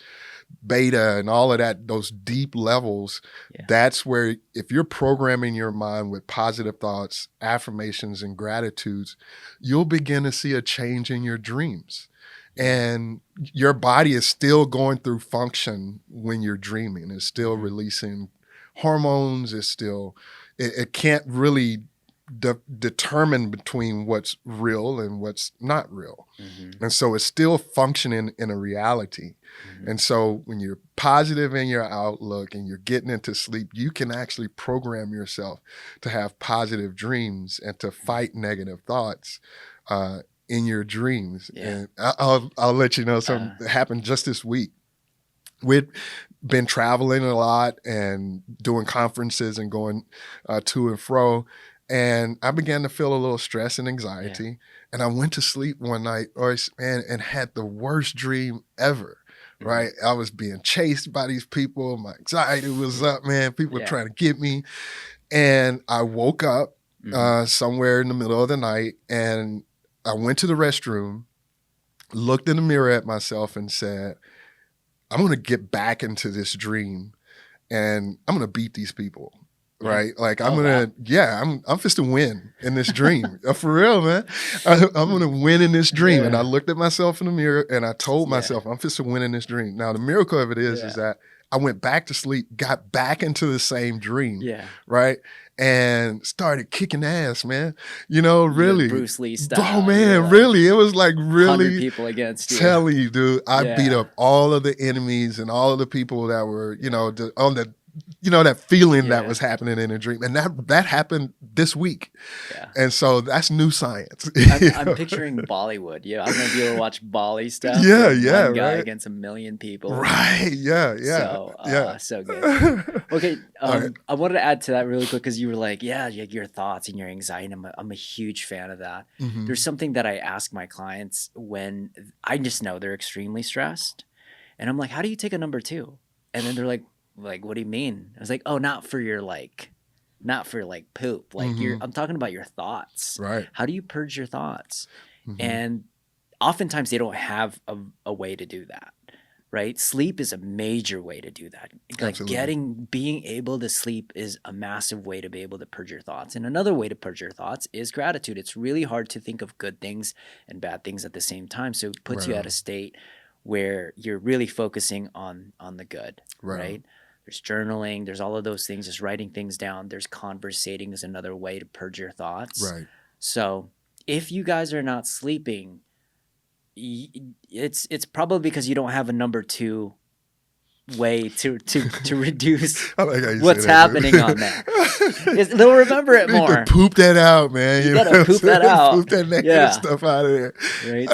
beta and all of that, those deep levels, that's where, if you're programming your mind with positive thoughts, affirmations, and gratitudes, you'll begin to see a change in your dreams. And your body is still going through function when you're dreaming. It's still releasing hormones. It's still, it can't really determine between what's real and what's not real. And so it's still functioning in a reality. And so when you're positive in your outlook and you're getting into sleep, you can actually program yourself to have positive dreams and to fight negative thoughts in your dreams. And I'll let you know something that happened just this week. We'd been traveling a lot and doing conferences and going to and fro. And I began to feel a little stress and anxiety. And I went to sleep one night, and had the worst dream ever. Right? I was being chased by these people. My anxiety was up, man. People were trying to get me. And I woke up somewhere in the middle of the night, and I went to the restroom, looked in the mirror at myself and said, I'm going to get back into this dream and I'm going to beat these people. Right? Like I'm just to win in this dream. For real, man. I'm going to win in this dream. And I looked at myself in the mirror and I told myself, I'm just to win in this dream. Now, the miracle of it is that I went back to sleep, got back into the same dream. Right? And started kicking ass, man. Really. Bruce Lee style. Oh, man, really. It was like really 100 people against you. Telling you, dude, I beat up all of the enemies and all of the people that were, on the, that feeling that was happening in a dream. And that happened this week. And so that's new science. I'm picturing Bollywood. I don't know if you ever watch Bolly stuff. One guy against a million people. Right. So good. Okay. I wanted to add to that really quick, because you were like, your thoughts and your anxiety. I'm a huge fan of that. There's something that I ask my clients when I just know they're extremely stressed. And I'm like, how do you take a number 2? And then they're like, what do you mean? I was like, not for poop. Like I'm talking about your thoughts. Right. How do you purge your thoughts? And oftentimes they don't have a way to do that. Right? Sleep is a major way to do that. Like being able to sleep is a massive way to be able to purge your thoughts. And another way to purge your thoughts is gratitude. It's really hard to think of good things and bad things at the same time. So it puts you at a state where you're really focusing on the good. Right? there's journaling, there's all of those things, just writing things down. There's conversating is another way to purge your thoughts. Right. So if you guys are not sleeping, it's probably because you don't have a number two way to reduce I like how you what's say that, happening on there. They'll remember it You need more. to poop that out, man. You know gotta what poop I'm that saying? out. Poop that negative Yeah. stuff out of there. Right.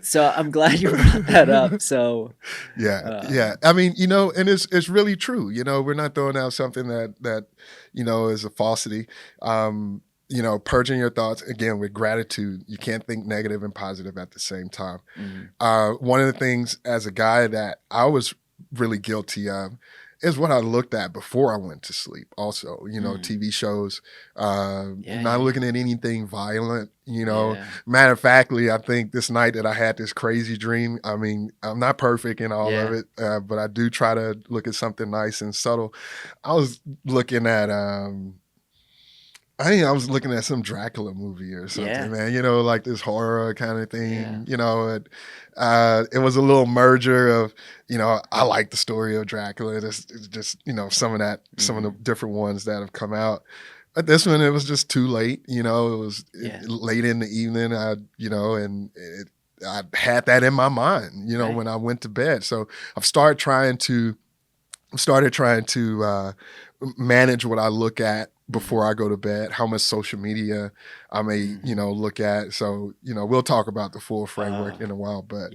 So I'm glad you brought that up. So Yeah. I mean, and it's really true. We're not throwing out something that is a falsity. Purging your thoughts again with gratitude. You can't think negative and positive at the same time. One of the things as a guy that I was really guilty of is what I looked at before I went to sleep. Also, TV shows, not looking at anything violent. Matter of factly, I think this night that I had this crazy dream. I mean, I'm not perfect in all of it, but I do try to look at something nice and subtle. I was looking at. I think I was looking at some Dracula movie or something, man. Like this horror kind of thing. It was a little merger of, I like the story of Dracula. It's just, some of the different ones that have come out. But this one, it was just too late. It was late in the evening. I had that in my mind, when I went to bed. So I've started trying to manage what I look at before I go to bed, how much social media I may, look at. So, we'll talk about the full framework in a while, but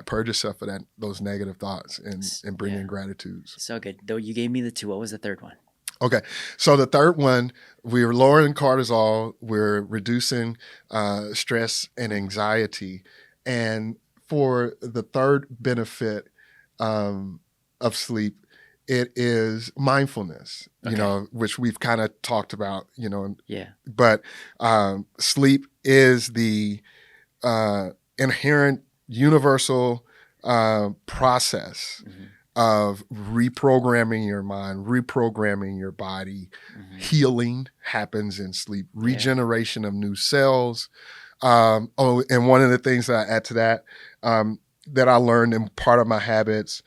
purge yourself of those negative thoughts and bring in gratitudes. So good. Though you gave me the two. What was the third one? Okay. So the third one, we're lowering cortisol. We're reducing stress and anxiety. And for the third benefit of sleep, it is mindfulness, which we've kind of talked about, But sleep is the inherent universal process of reprogramming your mind, reprogramming your body. Healing happens in sleep, regeneration of new cells. And one of the things that I add to that, that I learned in part of my habits,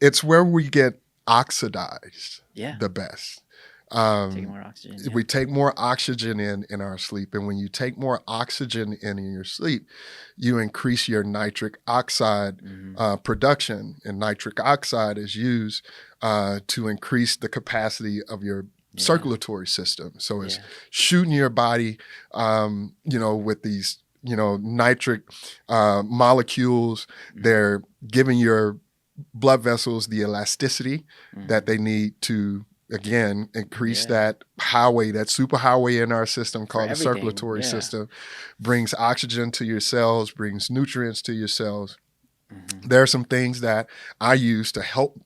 it's where we get oxidized the best. Taking more oxygen. We take more oxygen in our sleep. And when you take more oxygen in your sleep, you increase your nitric oxide production. And nitric oxide is used to increase the capacity of your circulatory system. So it's shooting your body, with these, nitric molecules. They're giving your blood vessels the elasticity that they need to, again, increase that highway, that superhighway in our system called the circulatory system, brings oxygen to your cells, brings nutrients to your cells. There are some things that I use to help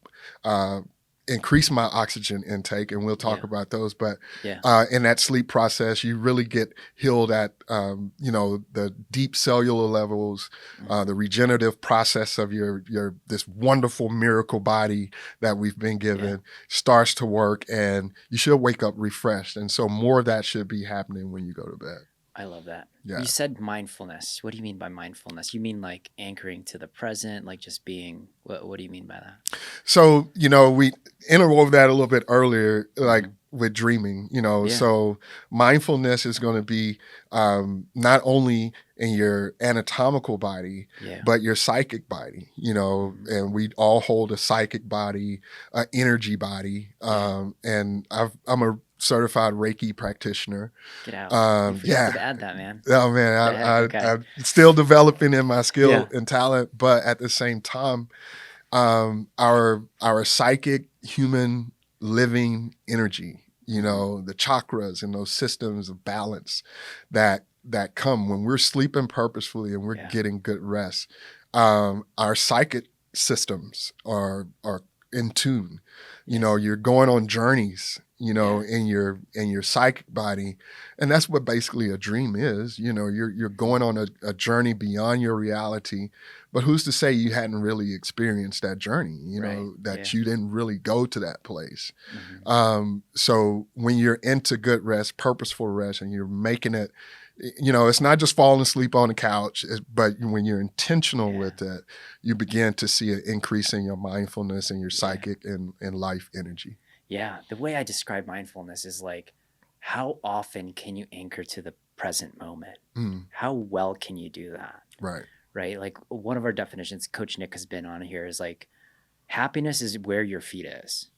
increase my oxygen intake, and we'll talk about those. But in that sleep process, you really get healed at, the deep cellular levels, the regenerative process of your this wonderful miracle body that we've been given starts to work, and you should wake up refreshed. And so more of that should be happening when you go to bed. I love that. Yeah. You said mindfulness. What do you mean by mindfulness? You mean like anchoring to the present, like just being, what do you mean by that? So, we interwove that a little bit earlier, like with dreaming, so mindfulness is going to be not only in your anatomical body, but your psychic body, and we all hold a psychic body, an energy body. And I'm a certified Reiki practitioner. Get out. You forgot to add that, man. Oh man, I'm still developing in my skill and talent, but at the same time, our psychic human living energy, the chakras and those systems of balance that come when we're sleeping purposefully and we're getting good rest. Our psychic systems are in tune. You're going on journeys, in your psychic body. And that's what basically a dream is. You're going on a journey beyond your reality, but who's to say you hadn't really experienced that journey, that you didn't really go to that place. So when you're into good rest, purposeful rest, and you're making it It's not just falling asleep on the couch, but when you're intentional with it, you begin to see an increase in your mindfulness and your psychic and life energy. Yeah. The way I describe mindfulness is like, how often can you anchor to the present moment? How well can you do that? Right. Right. Like one of our definitions, Coach Nick has been on here, is like, happiness is where your feet is.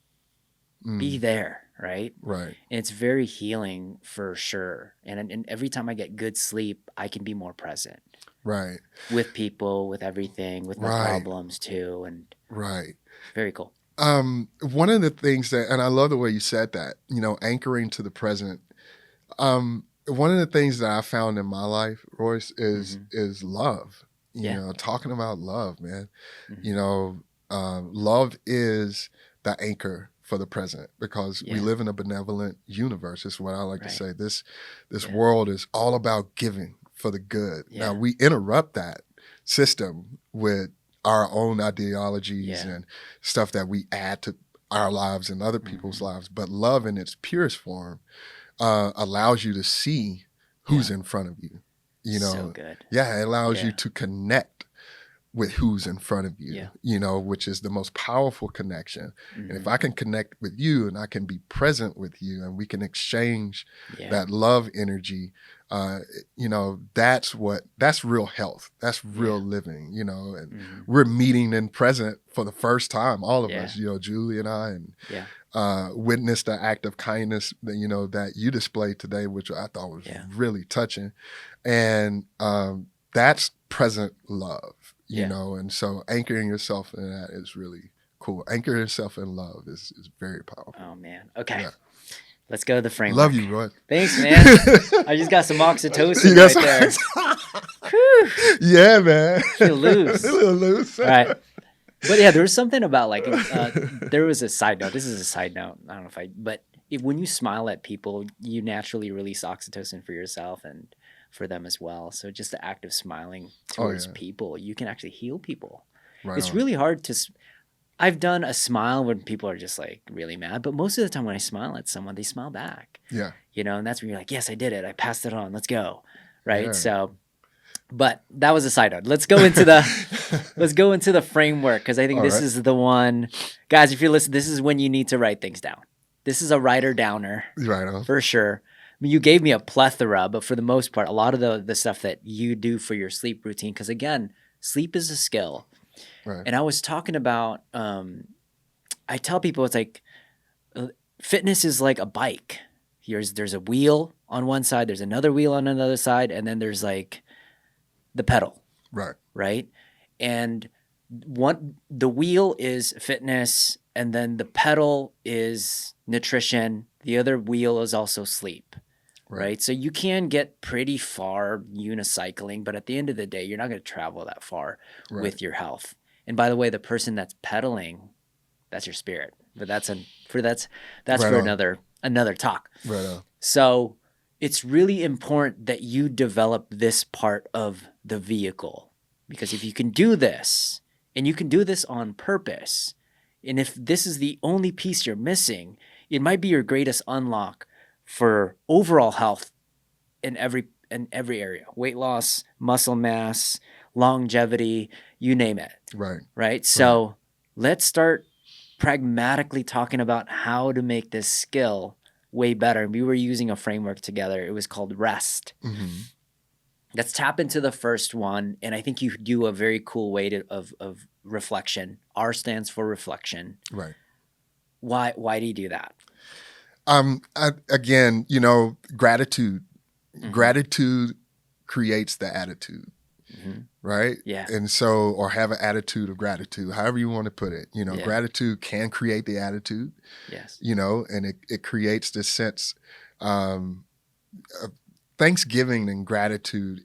Be there, right? Right. And it's very healing for sure. And every time I get good sleep, I can be more present. Right. With people, with everything, with my problems too. And very cool. One of the things and I love the way you said that, anchoring to the present. One of the things that I found in my life, Royce, is love. Talking about love, man. Love is the anchor for the present, because we live in a benevolent universe. Is what I like to say. This world is all about giving for the good. Now we interrupt that system with our own ideologies and stuff that we add to our lives and other people's lives. But love in its purest form allows you to see who's in front of you. So good. Yeah, it allows you to connect with who's in front of you, which is the most powerful connection. And if I can connect with you and I can be present with you and we can exchange that love energy, that's real health. That's real living, and we're meeting in present for the first time, all of us, Julie and I, and witnessed the act of kindness that, that you displayed today, which I thought was really touching. And that's present love. And so anchoring yourself in that is really cool. Anchoring yourself in love is very powerful. Oh, man. Okay. Yeah. Let's go to the framework. Love you, Roy. Thanks, man. I just got some oxytocin right there. Yeah, man. Feel loose. A little loose. All right. But yeah, there was something about like, there was a side note. This is a side note. I don't know but when you smile at people, you naturally release oxytocin for yourself and for them as well. So just the act of smiling towards people, you can actually heal people. Right. It's really hard to. I've done a smile when people are just like really mad, but most of the time when I smile at someone, they smile back. Yeah. And that's when you're like, yes, I did it. I passed it on. Let's go. Right. Yeah. So, but that was a side note. Let's go into the framework, because I think this is the one, guys. If you're listening, this is when you need to write things down. This is a writer downer, for sure. I mean, you gave me a plethora, but for the most part, a lot of the stuff that you do for your sleep routine, because again, sleep is a skill. Right. And I was talking about, I tell people it's like fitness is like a bike. There's a wheel on one side, there's another wheel on another side, and then there's like the pedal. Right. Right. And the wheel is fitness, and then the pedal is nutrition. The other wheel is also sleep. Right. So you can get pretty far unicycling, but at the end of the day, you're not going to travel that far with your health. And by the way, the person that's pedaling, that's your spirit. But that's for another talk. Right on. So it's really important that you develop this part of the vehicle, because if you can do this, and you can do this on purpose, and if this is the only piece you're missing, it might be your greatest unlock for overall health in every area: weight loss, muscle mass, longevity, you name it. Right. So let's start pragmatically talking about how to make this skill way better. We were using a framework together. It was called R.E.S.T. Let's tap into the first one, and I think you do a very cool way of reflection. R stands for reflection. Right. Why do you do that? Again, gratitude. Gratitude creates the attitude, right? Yeah. And so, or have an attitude of gratitude, however you want to put it. Gratitude can create the attitude. Yes. And it creates this sense of Thanksgiving and gratitude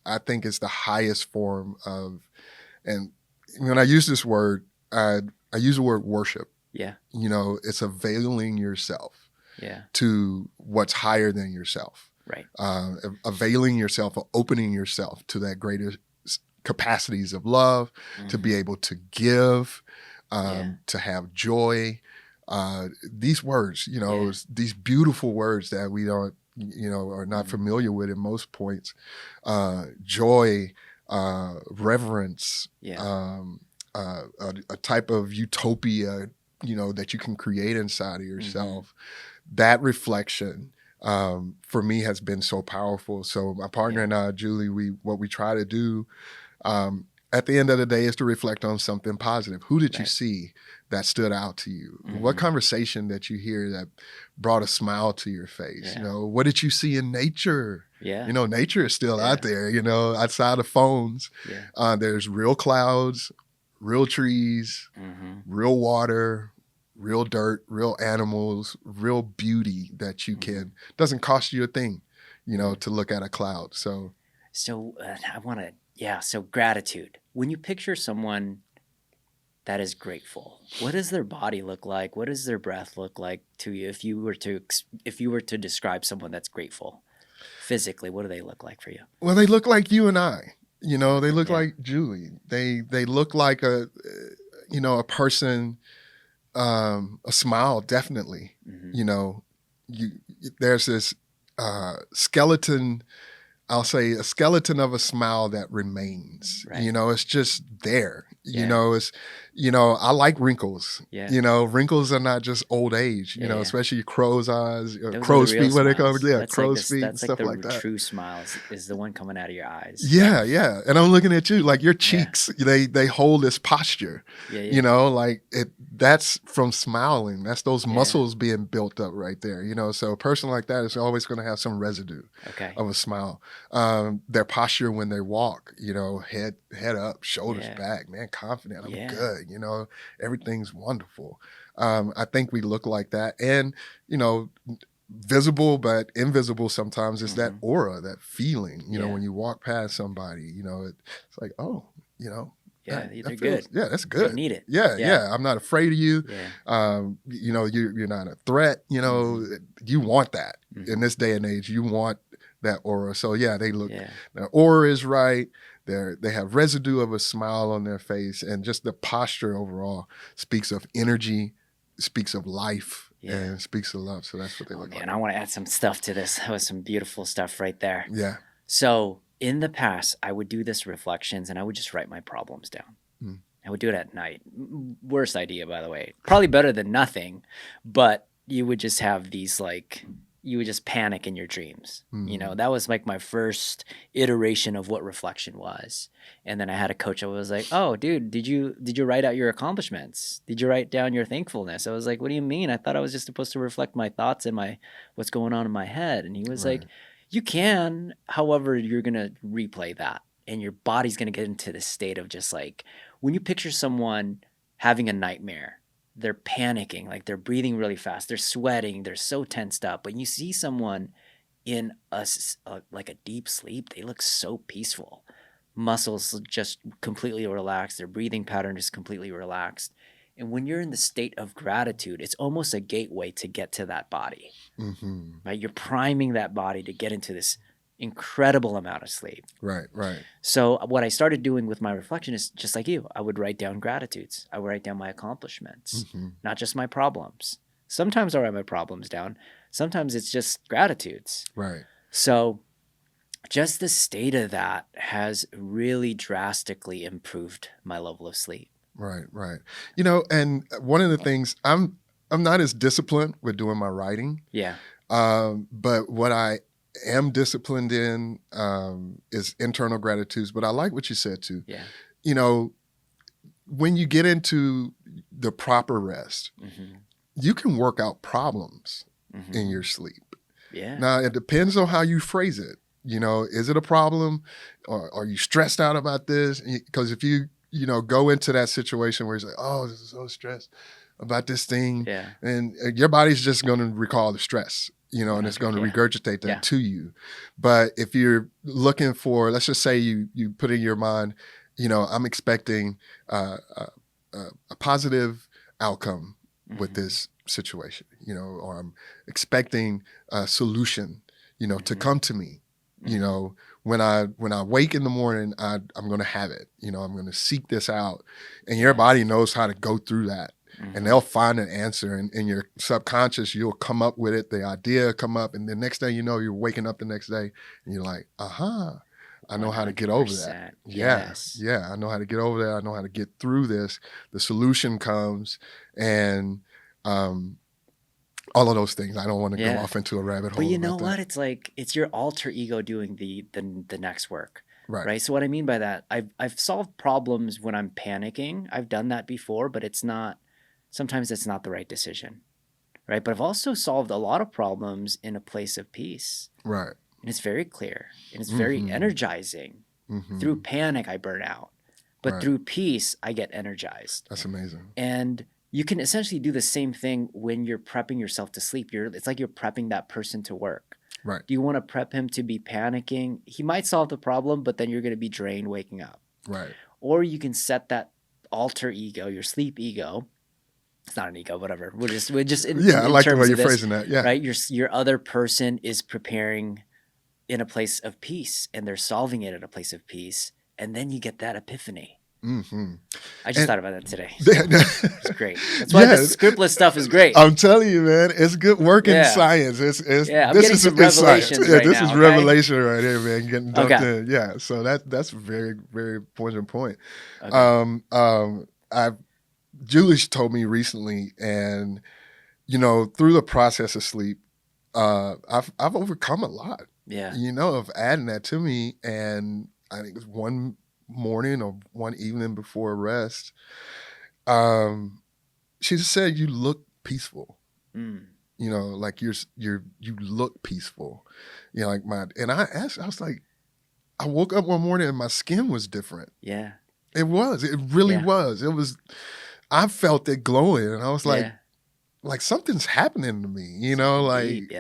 I think is the highest form of, and when I use this word, I use the word worship. Yeah. It's availing yourself yeah. to what's higher than yourself. Right. Availing yourself or opening yourself to that greater capacities of love, to be able to give, to have joy. These words, these beautiful words that we don't or not familiar with in most points. Joy, reverence, Yeah. a type of utopia, that you can create inside of yourself. That reflection, for me, has been so powerful. So my partner and I, Julie, what we try to do, at the end of the day, is to reflect on something positive. Who did you see that stood out to you? What conversation that you hear that brought a smile to your face? What did you see in nature? Yeah. Nature is still out there, outside of phones. There's real clouds, real trees, real water, real dirt, real animals, real beauty that you can, doesn't cost you a thing, to look at a cloud. So I want to, so gratitude. When you picture someone that is grateful, what does their body look like? What does their breath look like to you? If you were to describe someone that's grateful physically, what do they look like for you? Well, they look like you and I. They look like Julie. They look like a person, a smile, definitely. There's this skeleton. I'll say a skeleton of a smile that remains. Right. It's just there. I like wrinkles. Wrinkles are not just old age. Especially crow's eyes, crow's feet. What they call it? Crow's feet and stuff like that. That's true smile is the one coming out of your eyes. Yeah. And I'm looking at you, like your cheeks. They hold this posture. Like that's from smiling. That's those muscles being built up right there. So a person like that is always going to have some residue of a smile. Their posture when they walk, head up, shoulders back, man, confident, I'm good, everything's wonderful. I think we look like that. And, visible but invisible sometimes is that aura, that feeling, when you walk past somebody, it's like, oh, they're good. Yeah, that's good. They need it. Yeah. I'm not afraid of you. You're not a threat. You want that in this day and age. You want that aura. So they look. Their aura is right. They have residue of a smile on their face, and just the posture overall speaks of energy, speaks of life, and speaks of love. So that's what they look like. And I want to add some stuff to this. That was some beautiful stuff right there. Yeah. So in the past, I would do this reflections, and I would just write my problems down. I would do it at night. Worst idea, by the way. Probably better than nothing, but you would just have these you would just panic in your dreams. That was like my first iteration of what reflection was. And then I had a coach that was like, oh, dude, did you write out your accomplishments? Did you write down your thankfulness? I was like, what do you mean? I thought I was just supposed to reflect my thoughts and what's going on in my head. And he was like, you can, however, you're going to replay that. And your body's going to get into this state of just like, when you picture someone having a nightmare, they're panicking, like they're breathing really fast, they're sweating, they're so tensed up. But you see someone in like a deep sleep, they look so peaceful. Muscles just completely relaxed, their breathing pattern is completely relaxed. And when you're in the state of gratitude, it's almost a gateway to get to that body. Right? You're priming that body to get into this incredible amount of sleep. Right. So what I started doing with my reflection is just like you. I would write down gratitudes. I would write down my accomplishments, not just my problems. Sometimes I write my problems down. Sometimes it's just gratitudes. Right. So just the state of that has really drastically improved my level of sleep. Right. And one of the things, I'm not as disciplined with doing my writing. Yeah. But what I am disciplined in is internal gratitudes. But I like what you said too. Yeah. When you get into the proper rest, you can work out problems in your sleep. Yeah. Now it depends on how you phrase it. Is it a problem, or are you stressed out about this? Because if you go into that situation where you're like, oh, this is so stressed about this thing, and your body's just going to recall the stress. And it's going to regurgitate that to you. But if you're looking for, let's just say you put in your mind, I'm expecting a positive outcome with this situation, or I'm expecting a solution, to come to me. When I wake in the morning, I'm going to have it. I'm going to seek this out, and your body knows how to go through that. and they'll find an answer, and in your subconscious, you'll come up with it. The idea come up, and the next day, you know, you're waking up the next day, and you're like, I know how to get over that. Yes. Yeah, I know how to get over that. I know how to get through this. The solution comes, and all of those things. I don't want to go off into a rabbit hole. But you know about what? that. It's like it's your alter ego doing the next work. Right. So what I mean by that, I've solved problems when I'm panicking. I've done that before, but sometimes it's not the right decision. Right? But I've also solved a lot of problems in a place of peace. Right. And it's very clear and it's very energizing. Through panic, I burn out. But through peace, I get energized. That's amazing. And you can essentially do the same thing when you're prepping yourself to sleep. It's like you're prepping that person to work. Right. Do you want to prep him to be panicking? He might solve the problem, but then you're going to be drained waking up. Right. Or you can set that alter ego, your sleep ego. It's not an ego, whatever. We're just I like the way you're phrasing that. Yeah. Right. Your other person is preparing in a place of peace, and they're solving it at a place of peace, and then you get that epiphany. I just thought about that today. So it's great. That's why the scriptless stuff is great. I'm telling you, man, it's good work in science. I'm getting some revelations right this now, is revelation right here, man. Getting dumped in. Yeah, so that's a very, very important point. Julie told me recently, and you know, through the process of sleep, I've overcome a lot. Yeah, you know, of adding that to me, and I think it was one morning or one evening before R.E.S.T, she just said, "You look peaceful." You know, like you look peaceful. You know, like and I asked, I was like, I woke up one morning and my skin was different. Yeah, it really was. It was. I felt it glowing, and I was like something's happening to me. You know, like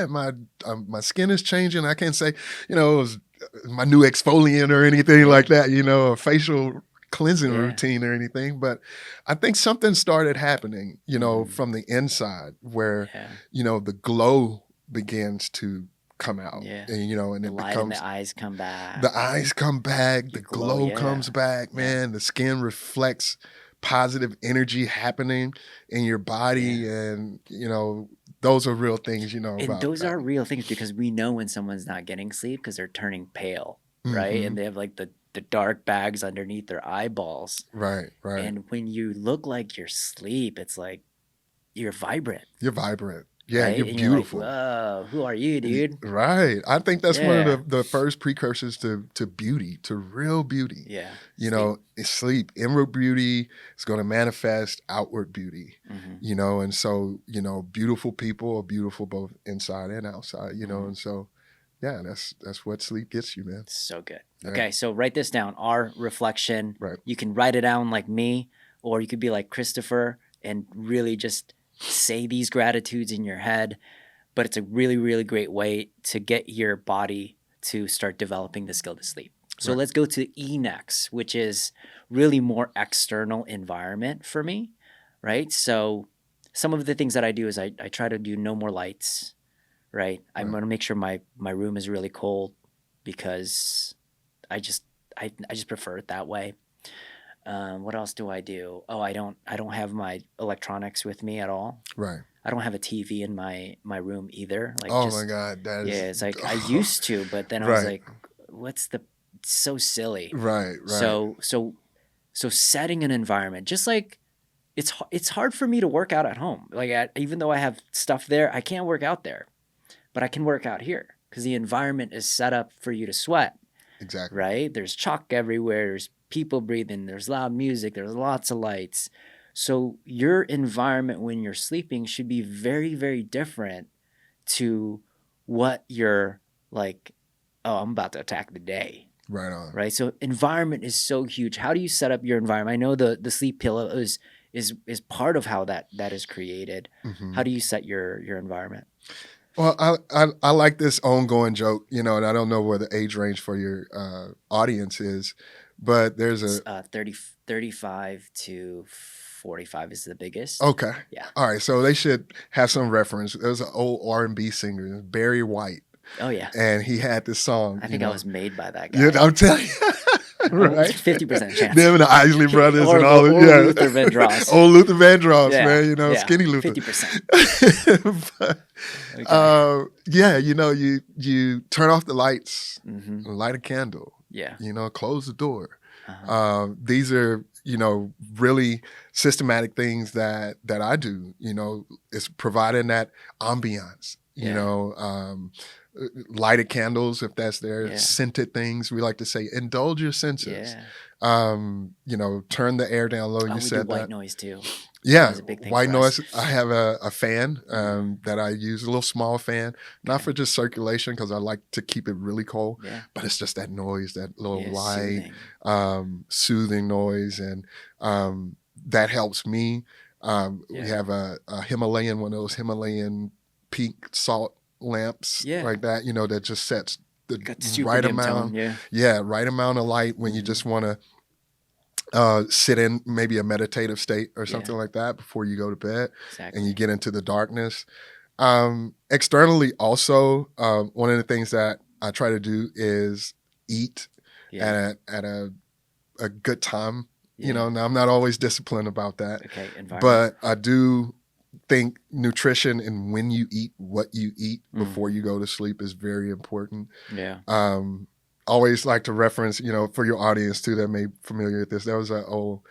my skin is changing. I can't say, you know, it was my new exfoliant or anything like that, you know, a facial cleansing routine or anything. But I think something started happening, you know, from the inside where, you know, the glow begins to come out. And, you know, and the it light becomes, and the eyes come back. The eyes come back, the glow comes back, man. The skin reflects positive energy happening in your body. And, you know, those are real things, you know. And those are real things because we know when someone's not getting sleep because they're turning pale, right? And they have like the dark bags underneath their eyeballs. Right. And when you look like you're asleep, it's like you're vibrant. You're vibrant. Yeah, right? You're beautiful. You're like, whoa, who are you, dude? Right. I think that's one of the first precursors to beauty, to real beauty. Yeah. You know, it's sleep. Inward beauty is going to manifest outward beauty. You know, and so, you know, beautiful people are beautiful both inside and outside, you know, and so, yeah, that's what sleep gets you, man. So good. Yeah. Okay, so write this down. R, reflection. Right. You can write it down like me, or you could be like Christopher and really just say these gratitudes in your head. But it's a really, really great way to get your body to start developing the skill to sleep. So let's go to E next, which is really more external environment for me, right? So some of the things that I do is I try to do no more lights, right? I'm going to make sure my room is really cold because I just prefer it that way. What else do I do? Oh, I don't have my electronics with me at all. Right. I don't have a TV in my room either. Like, my God, that is. Yeah, it's like I used to, but then I was like, it's so silly. Right. So setting an environment, just like it's hard for me to work out at home. Like even though I have stuff there, I can't work out there, but I can work out here because the environment is set up for you to sweat. Exactly. Right? There's chalk everywhere. There's people breathing. There's loud music. There's lots of lights. So your environment when you're sleeping should be very, very different to what you're like, oh, I'm about to attack the day. Right on. Right? So environment is so huge. How do you set up your environment? I know the sleep pillow is part of how that is created. How do you set your environment? Well, I like this ongoing joke, you know, and I don't know where the age range for your audience is, but there's a 35 to 45 is the biggest. Okay. Yeah. All right. So they should have some reference. There's an old R&B singer, Barry White. Oh, yeah. And he had this song. I think I was made by that guy. Yeah, I'm telling you. Right. 50% chance. Them and the Isley brothers or and all or that. Yeah. Luther Vandross. Old Luther Vandross, Yeah, man. You know, yeah, skinny Luther. 50%. But, Okay. yeah, you know, you turn off the lights, Mm-hmm. light a candle. Yeah. You know, close the door. Uh-huh. These are, you know, really systematic things that I do. You know, it's providing that ambiance. You Yeah. know, lighted candles if that's there, Yeah. scented things. We like to say, indulge your senses. Yeah. You know, turn the air down low. Oh, You we said do white that. noise too. Yeah, That was a big thing white for noise. us. I have a fan that I use, a little small fan, not Okay. for just circulation because I like to keep it really cold, Yeah. but it's just that noise, that little Yeah, light, soothing. soothing noise, and that helps me. We Yeah. have a Himalayan, one of those Himalayan pink salt lamps Yeah. like that, you know, that just sets the Got super right dim amount. tone. Yeah. Yeah, right amount of light when you just want to sit in maybe a meditative state or something like that before you go to bed. Exactly. And you get into the darkness. Externally, also, one of the things that I try to do is eat Yeah. at a good time. Yeah. You know, now I'm not always disciplined about that, Okay. Environment. but I do think nutrition and when you eat, what you eat before you go to sleep is very important. Yeah. Always like to reference, you know, for your audience too that may be familiar with this. There was an old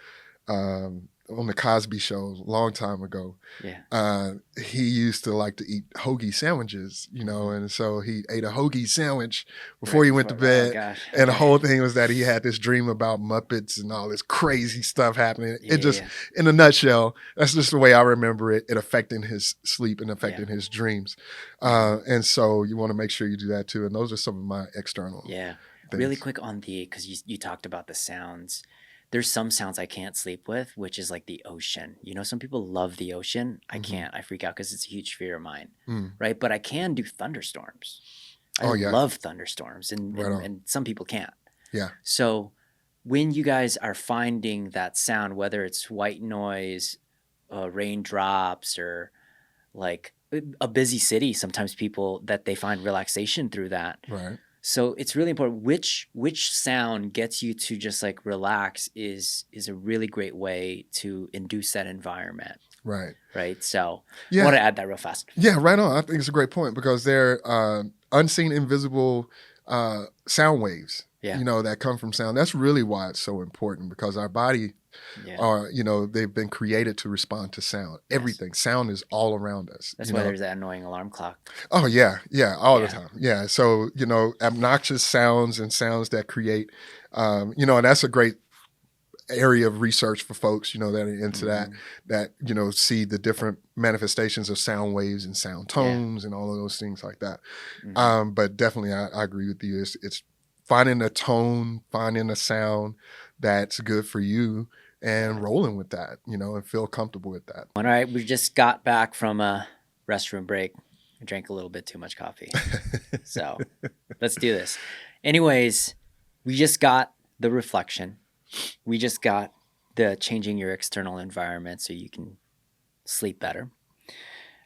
on the Cosby Show a long time ago. Yeah. He used to like to eat hoagie sandwiches, you know, and so he ate a hoagie sandwich before he went to bed. Oh, gosh. And the Okay. whole thing was that he had this dream about Muppets and all this crazy stuff happening. Yeah, It just, in a nutshell, that's just the way I remember it. It affecting his sleep and affecting his dreams. And so you want to make sure you do that too. And those are some of my external things. Really quick on because you talked about the sounds. There's some sounds I can't sleep with, which is like the ocean. You know, some people love the ocean. I can't. I freak out because it's a huge fear of mine, right? But I can do thunderstorms. I love thunderstorms, and some people can't. Yeah. So when you guys are finding that sound, whether it's white noise, raindrops, or like a busy city, sometimes people that they find relaxation through that. Right. So it's really important which sound gets you to just like relax is a really great way to induce that environment. Right. Right. So I want to add that real fast. Yeah, right on. I think it's a great point because they're unseen, invisible sound waves, you know, that come from sound. That's really why it's so important because our body are, you know, they've been created to respond to sound. Everything. Sound is all around us. That's why there's that annoying alarm clock. Oh, yeah. Yeah. All the time. Yeah. So, you know, obnoxious sounds and sounds that create, you know, and that's a great area of research for folks, you know, that are into that, you know, see the different manifestations of sound waves and sound tones and all of those things like that. But definitely I agree with you. It's finding a tone, finding a sound that's good for you and rolling with that, you know, and feel comfortable with that. All right. We just got back from a restroom break. I drank a little bit too much coffee. So let's do this. Anyways, we just got the reflection. We just got the changing your external environment so you can sleep better.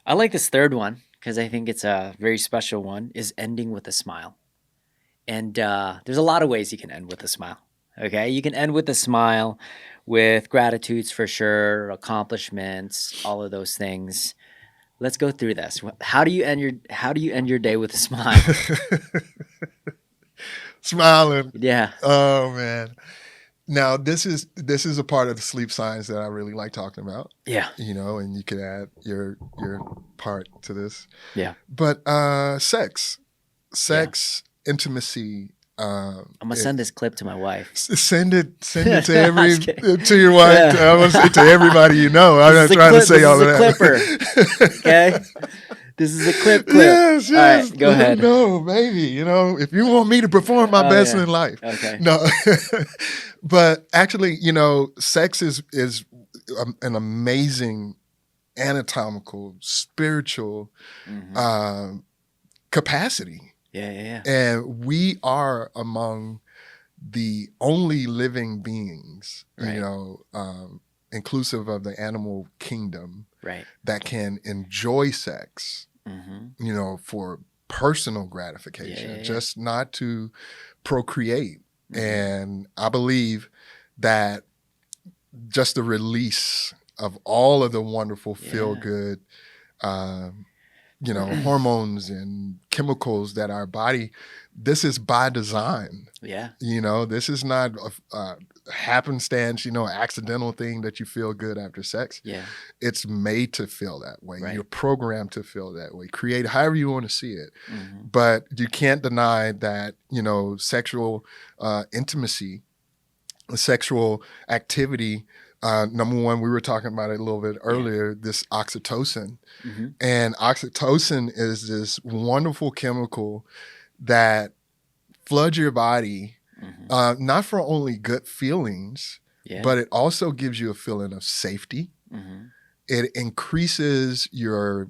I like this third one because I think it's a very special one, is ending with a smile. And there's a lot of ways you can end with a smile. Okay, you can end with a smile with gratitudes for sure, accomplishments, all of those things. Let's go through this. How do you end your day with a smile? Smiling. Yeah. Oh man. Now this is a part of the sleep science that I really like talking about. Yeah. You know, and you can add your part to this. Yeah. But sex, intimacy. I'm gonna send this clip to my wife. Send it to your wife. I want to say to everybody you know. I'm not trying to say all of that. This is a clipper. Okay. This is a clip. Yes. All right, go ahead. No, baby. You know, if you want me to perform my best in life. Okay. No. But actually, you know, sex is an amazing anatomical, spiritual capacity. Yeah. And we are among the only living beings, you know, inclusive of the animal kingdom, that can enjoy sex, you know, for personal gratification, just not to procreate, And I believe that just the release of all of the wonderful feel good, hormones and chemicals that our body, this is by design. Yeah. This is not a happenstance, accidental thing that you feel good after sex. Yeah. It's made to feel that way. Right. You're programmed to feel that way. Create however you want to see it. But you can't deny that, sexual intimacy, sexual activity, number one, we were talking about it a little bit earlier, this oxytocin. And oxytocin is this wonderful chemical that floods your body, not for only good feelings, but it also gives you a feeling of safety. It increases your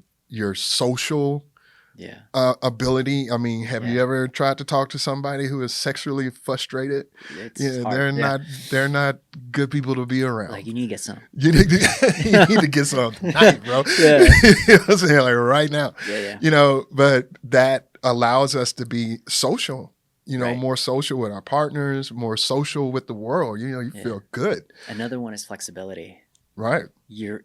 social ability. I mean, have you ever tried to talk to somebody who is sexually frustrated? It's hard. They're not good people to be around. Like, you need to get some. You need to get some tonight, bro. You know what I'm saying? Like right now. But that allows us to be social. More social with our partners, more social with the world. You feel good. Another one is flexibility. Right. You're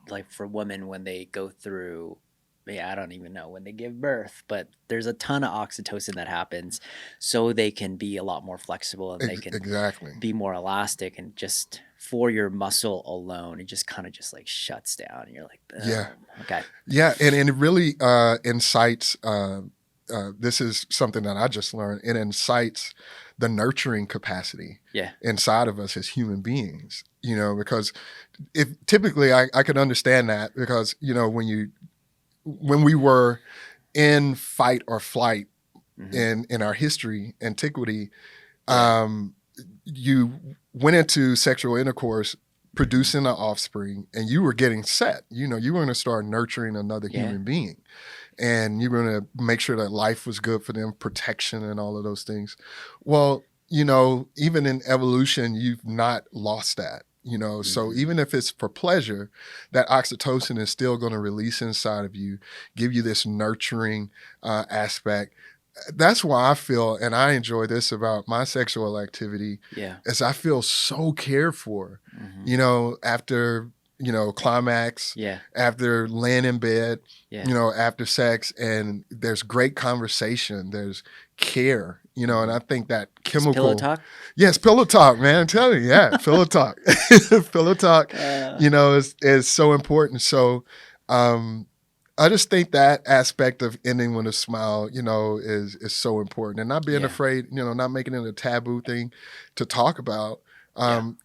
like, for women when they go through, I don't even know when they give birth, but there's a ton of oxytocin that happens, so they can be a lot more flexible and they can be more elastic, and just for your muscle alone, it just kind of just like shuts down. And you're like, boom. Okay. Yeah. And it really incites, this is something that I just learned. It incites the nurturing capacity inside of us as human beings, because if typically I could understand that, because, when we were in fight or flight in our history, antiquity, you went into sexual intercourse producing an offspring, and you were getting set. You were going to start nurturing another human being, and you were going to make sure that life was good for them, protection and all of those things. Well, even in evolution, you've not lost that. So even if it's for pleasure, that oxytocin is still going to release inside of you, give you this nurturing aspect. That's why I feel, and I enjoy this about my sexual activity, is I feel so cared for, after, climax, after laying in bed, after sex, and there's great conversation, there's care, and I think that chemical pillow talk. Yes, pillow talk, man. I'm telling you, pillow talk. Pillow talk, is so important. So I just think that aspect of ending with a smile, is so important, and not being afraid, not making it a taboo thing to talk about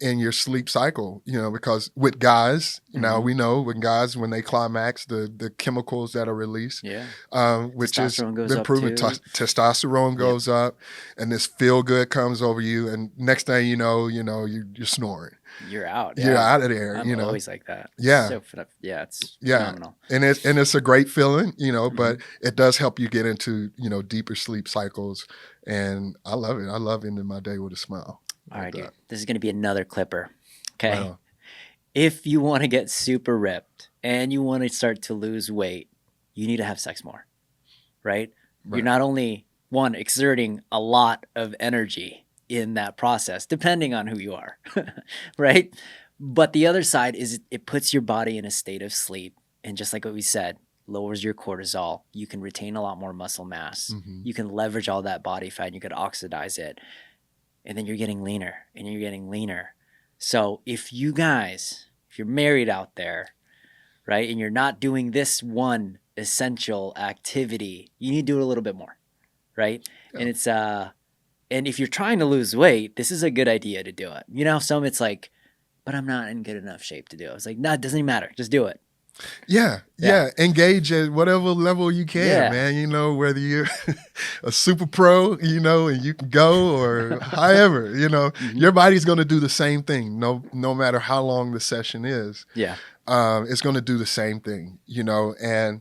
in your sleep cycle, because with guys, now we know when guys, when they climax, the chemicals that are released, which is been proven, testosterone goes up, and this feel good comes over you, and next thing you're snoring. You're out. You're out of there. I'm always like that. Yeah. It's phenomenal. And it's a great feeling, but it does help you get into, deeper sleep cycles. And I love it. I love ending my day with a smile. All right, dude. This is going to be another clipper. Okay. Wow. If you want to get super ripped and you want to start to lose weight, you need to have sex more, right? You're not only, one, exerting a lot of energy in that process, depending on who you are, right? But the other side is it puts your body in a state of sleep. And just like what we said, lowers your cortisol. You can retain a lot more muscle mass. You can leverage all that body fat and you could oxidize it. And then you're getting leaner and you're getting leaner. So if you're married out there, right, and you're not doing this one essential activity, you need to do it a little bit more, right? Yeah. And it's and if you're trying to lose weight, this is a good idea to do it. Some it's like, but I'm not in good enough shape to do it. It's like, no, it doesn't even matter. Just do it. Yeah. Engage at whatever level you can, man. Whether you're a super pro, and you can go, or however, your body's going to do the same thing. No matter how long the session is. Yeah. It's going to do the same thing, and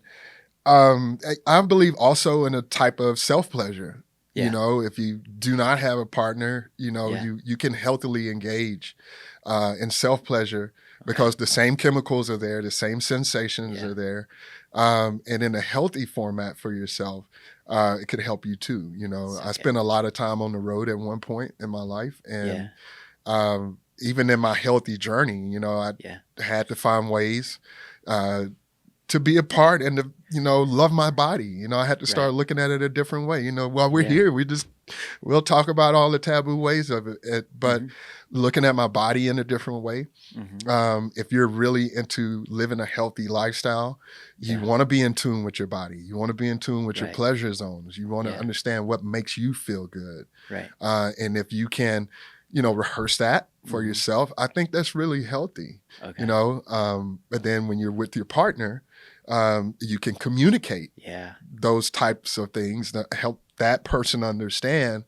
I believe also in a type of self-pleasure. Yeah. If you do not have a partner, you can healthily engage in self-pleasure Okay. because the same chemicals are there, the same sensations Yeah. are there. And in a healthy format for yourself, it could help you too. So I good. spent a lot of time on the road at one point in my life. Yeah. And even in my healthy journey, I Yeah. had to find ways uh, to be a part and to, love my body. I had to Right. start looking at it a different way. While we're Yeah. here, we'll talk about all the taboo ways of it, but Mm-hmm. looking at my body in a different way. Mm-hmm. If you're really into living a healthy lifestyle, you Yeah. want to be in tune with your body. You want to be in tune with your Right. pleasure zones. You want to Yeah. understand what makes you feel good. Right. And if you can, rehearse that for Mm-hmm. yourself, I think that's really healthy. Okay. But then when you're with your partner, you can communicate Yeah. those types of things that help that person understand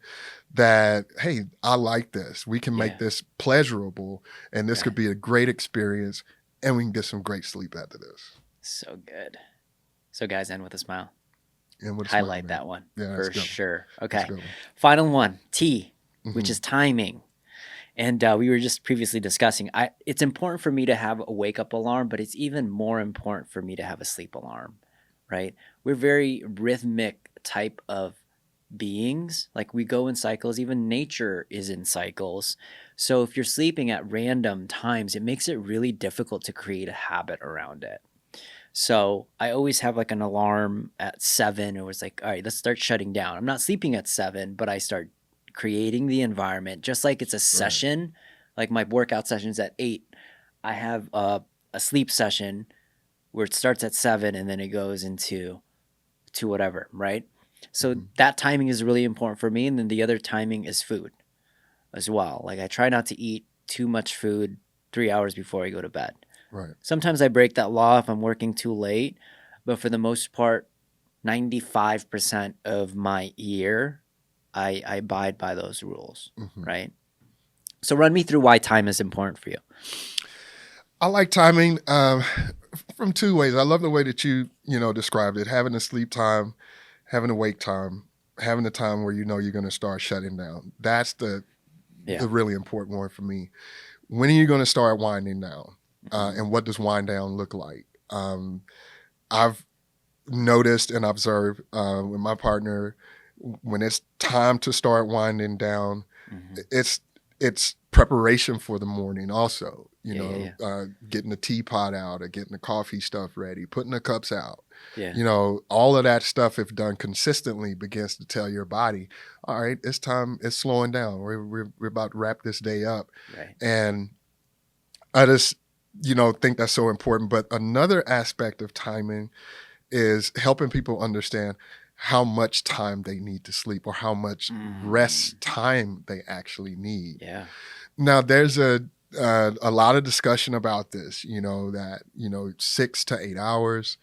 that, hey, I like this. We can make Yeah. this pleasurable, and this could Right. be a great experience, and we can get some great sleep after this. So good. So guys, end with a smile. And with a smile, Highlight man. that one Yeah, that's for good. sure. That's Okay. a good one. Final one, T, which Mhm. is timing. And we were just previously discussing. It's important for me to have a wake up alarm, but it's even more important for me to have a sleep alarm, right? We're very rhythmic type of beings. Like we go in cycles. Even nature is in cycles. So if you're sleeping at random times, it makes it really difficult to create a habit around it. So I always have like an alarm at 7. It was like, all right, let's start shutting down. I'm not sleeping at 7, but I start creating the environment just like it's a Right. session. Like my workout session's at 8. I have a sleep session where it starts at 7 and then it goes into whatever, right? So Mhm. that timing is really important for me. And then the other timing is food as well. Like I try not to eat too much food 3 hours before I go to bed. Right. Sometimes I break that law if I'm working too late, but for the most part, 95% of my year, I abide by those rules, Mhm. right? So run me through why time is important for you. I like timing from two ways. I love the way that you described it: having a sleep time, having a wake time, having a time where you're going to start shutting down. That's the really important one for me. When are you going to start winding down? And what does wind down look like? I've noticed and observed with my partner, when it's time to start winding down, it's preparation for the morning also. Getting the teapot out or getting the coffee stuff ready, putting the cups out. Yeah. All of that stuff, if done consistently, begins to tell your body, all right, it's time, it's slowing down. We're about to wrap this day up. Right. And I just, think that's so important. But another aspect of timing is helping people understand how much time they need to sleep or how much rest time they actually need. Yeah. Now, there's a lot of discussion about this, that 6 to 8 hours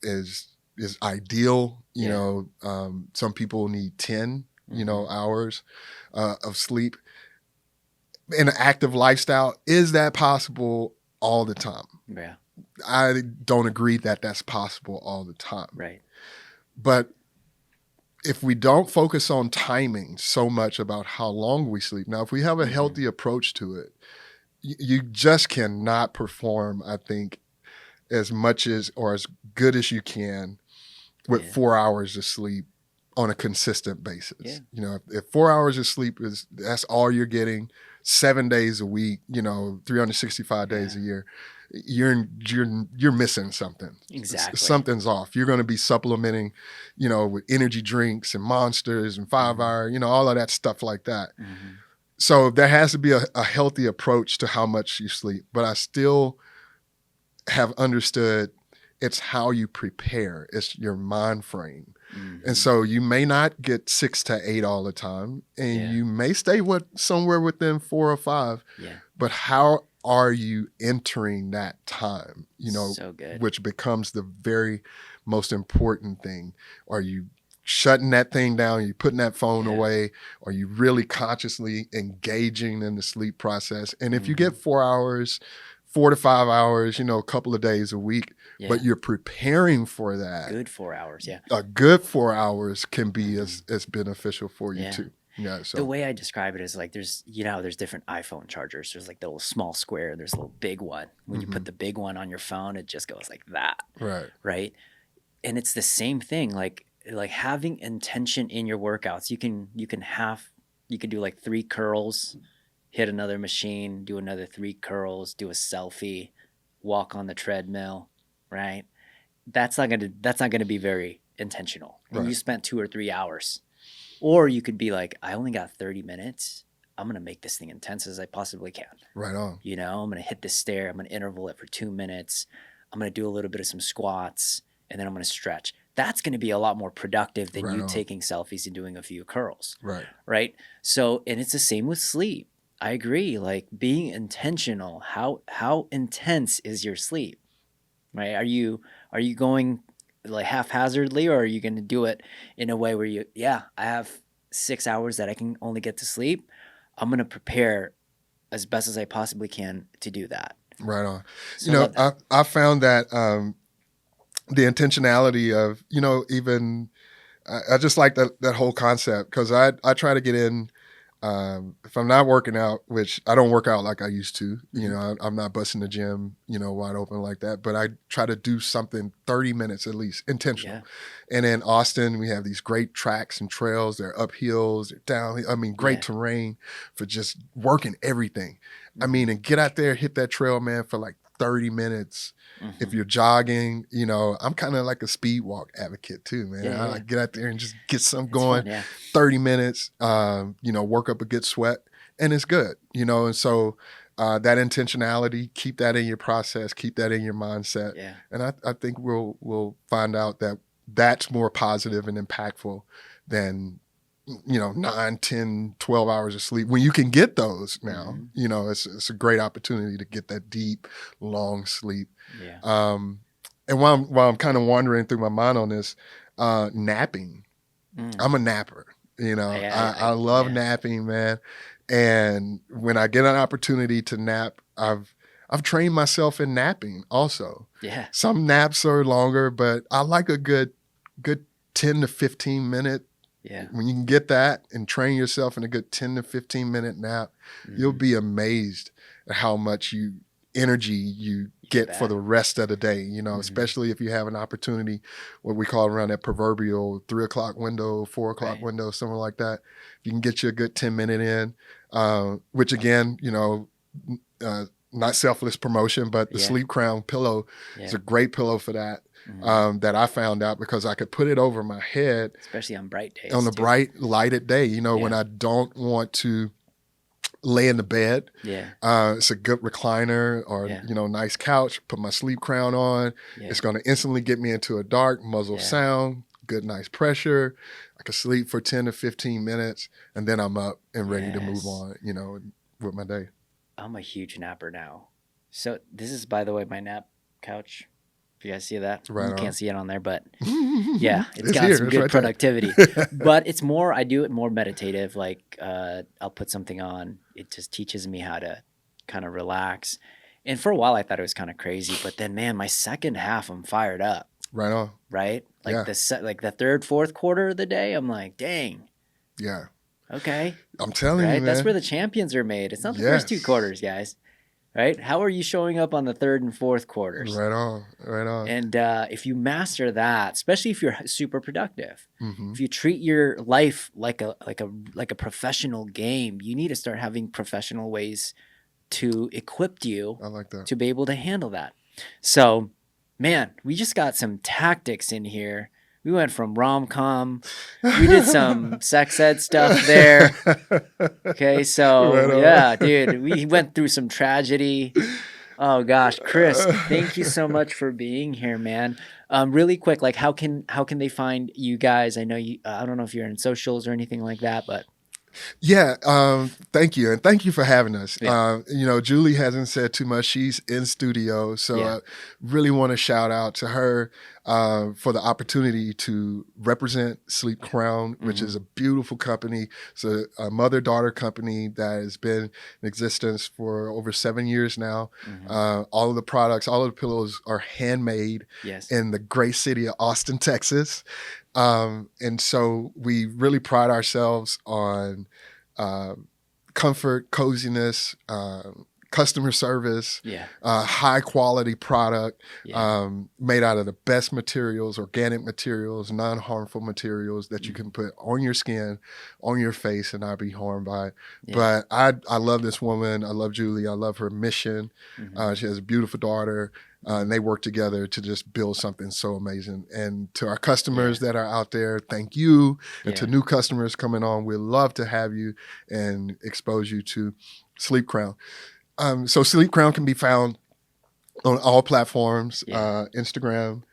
is ideal. Some people need 10 hours of sleep. In an active lifestyle, is that possible all the time? Yeah. I don't agree that that's possible all the time. Right. But if we don't focus on timing so much about how long we sleep, now if we have a healthy approach to it, you just cannot perform, I think, as much as or as good as you can with 4 hours of sleep on a consistent basis. Yeah. If 4 hours of sleep that's all you're getting 7 days a week, 365 days a year, you're missing something. Exactly. Something's off. You're going to be supplementing, with energy drinks and Monsters and 5 Hour, all of that stuff like that. So there has to be a healthy approach to how much you sleep. But I still have understood it's how you prepare. It's your mind frame. And so you may not get 6 to 8 all the time, and you may stay somewhere within 4 or 5. Yeah. But how are you entering that time? So good. Which becomes the very most important thing. Are you shutting that thing down? Are you putting that phone away? Are you really consciously engaging in the sleep process? And if you get 4 hours, 4 to 5 hours, a couple of days a week, but you're preparing for that. Good 4 hours. Yeah. A good 4 hours can be as beneficial for you too. Yeah. The So way I describe it is like there's, there's different iPhone chargers. There's like the little small square, there's a little big one. When you put the big one on your phone, it just goes like that, right. right? And it's the same thing, like having intention in your workouts. You can do like 3 curls, hit another machine, do another 3 curls, do a selfie, walk on the treadmill, right? That's not gonna be very intentional. And you Right. spent 2 or 3 hours. Or you could be like, I only got 30 minutes. I'm gonna make this thing intense as I possibly can. Right on. I'm gonna hit this stair, I'm gonna interval it for 2 minutes, I'm gonna do a little bit of some squats, and then I'm gonna stretch. That's gonna be a lot more productive than Right you on. taking selfies and doing a few curls. Right. Right? So, and it's the same with sleep. I agree. Like being intentional. How intense is your sleep? Right? Are you going like haphazardly, or are you going to do it in a way where I have 6 hours that I can only get to sleep. I'm going to prepare as best as I possibly can to do that. Right on. So I love that. I found that the intentionality of, even I just like that whole concept, because I try to get in. If I'm not working out, which I don't work out like I used to, I'm not busting the gym, wide open like that, but I try to do something 30 minutes at least, intentional. Yeah. And in Austin, we have these great tracks and trails. They're up hills, they're down. I mean, great terrain for just working everything. I mean, and get out there, hit that trail, man, for like 30 minutes. If you're jogging, I'm kind of like a speed walk advocate too, man. I like get out there and just get something going. Fun, yeah. 30 minutes, work up a good sweat, and it's good, and so that intentionality, keep that in your process, keep that in your mindset. Yeah. And I think we'll find out that that's more positive and impactful than 9, 10, 12 hours of sleep. When you can get those now, it's a great opportunity to get that deep, long sleep. Yeah. And while I'm kind of wandering through my mind on this, napping, I'm a napper. I love napping, man. And when I get an opportunity to nap, I've trained myself in napping also. Yeah. Some naps are longer, but I like a good 10 to 15 minute. Yeah. When you can get that and train yourself in a good 10 to 15 minute nap, you'll be amazed at how much energy you get for the rest of the day, especially if you have an opportunity, what we call around that proverbial 3 o'clock window, 4 o'clock window, something like that. You can get you a good 10-minute in, which again, not selfless promotion, but the Sleep Crown pillow is a great pillow for that. That I found out because I could put it over my head, especially on bright days. On a bright, lighted day, when I don't want to lay in the bed. Yeah. It's a good recliner or, nice couch. Put my Sleep Crown on. Yeah. It's going to instantly get me into a dark muzzle sound, good, nice pressure. I can sleep for 10 to 15 minutes and then I'm up and ready to move on, with my day. I'm a huge napper now. So this is, by the way, my nap couch. If you guys see that, you can't see it on there, but yeah, it's got some good productivity. But it's more, I do it more meditative. Like I'll put something on. It just teaches me how to kind of relax. And for a while, I thought it was kind of crazy. But then, man, my second half, I'm fired up. Right on. Right? Like the third, fourth quarter of the day, I'm like, dang. Yeah. Okay. I'm telling you, man. That's where the champions are made. It's not the first 2 quarters, guys. Right? How are you showing up on the third and fourth quarters? Right on. And if you master that, especially if you're super productive, if you treat your life like a professional game, you need to start having professional ways to equip you to be able to handle that. So, man, we just got some tactics in here. We went from rom-com. We did some sex ed stuff there. Okay, so dude, we went through some tragedy. Oh gosh, Chris, thank you so much for being here, man. Really quick, like how can they find you guys? I know you. I don't know if you're in socials or anything like that, but. Yeah, thank you. And thank you for having us. Yeah. Julie hasn't said too much. She's in studio. So I really want to shout out to her for the opportunity to represent Sleep Crown, which is a beautiful company. It's a mother-daughter company that has been in existence for over 7 years now. All of the products, all of the pillows are handmade in the great city of Austin, Texas. And so we really pride ourselves on uh, comfort, coziness, customer service, Yeah. high quality product, Yeah. made out of the best materials, organic materials, non harmful materials that you can put on your skin, on your face, and not be harmed by it. Yeah. But I love this woman. I love Julie. I love her mission. She has a beautiful daughter. And they work together to just build something so amazing. And to our customers that are out there, thank you. And to new customers coming on, we'd love to have you and expose you to Sleep Crown. So Sleep Crown can be found on all platforms, Instagram.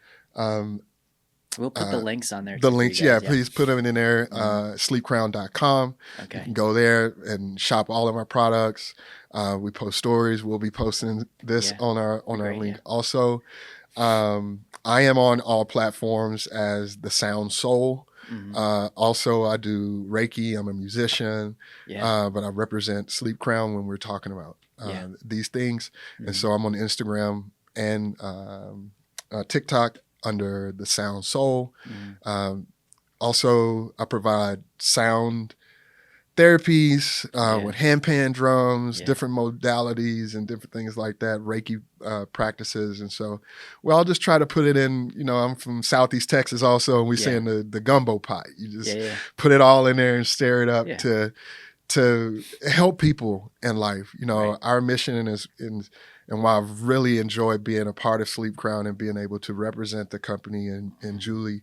We'll put the links on there The too for you links, guys. please put them in there. Sleepcrown.com. Okay. You can go there and shop all of our products. We post stories. We'll be posting this on our link. Also, I am on all platforms as the Sound Soul. Also, I do Reiki. I'm a musician, but I represent Sleep Crown when we're talking about these things. And so I'm on Instagram and TikTok under the Sound Soul. Also, I provide sound therapies with handpan drums, different modalities and different things like that, Reiki practices. And so we all just try to put it in, I'm from Southeast Texas also, and we say in the gumbo pot. You just put it all in there and stir it up to help people in life. Our mission is and why I've really enjoyed being a part of Sleep Crown and being able to represent the company and Julie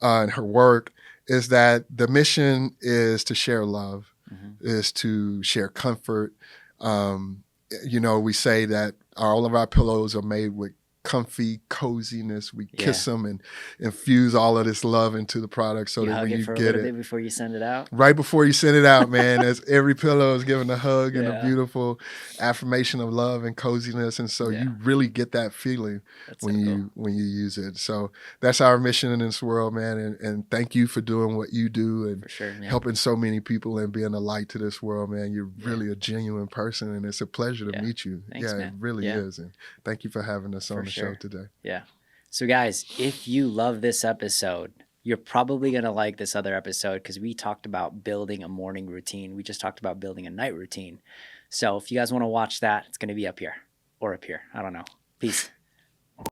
and her work is that the mission is to share love, is to share comfort. We say that all of our pillows are made with comfy coziness. We kiss them and infuse all of this love into the product so that when you get it before you send it out. Right before you send it out, man, as every pillow is given a hug and a beautiful affirmation of love and coziness, and so you really get that feeling when you use it. So that's our mission in this world, man. And thank you for doing what you do and helping so many people and being a light to this world, man. You're really a genuine person, and it's a pleasure to meet you. Thanks, man. It really is. And thank you for having us on the show today. Yeah. So guys, if you love this episode, you're probably going to like this other episode because we talked about building a morning routine. We just talked about building a night routine. So if you guys want to watch that, it's going to be up here or up here. I don't know. Peace.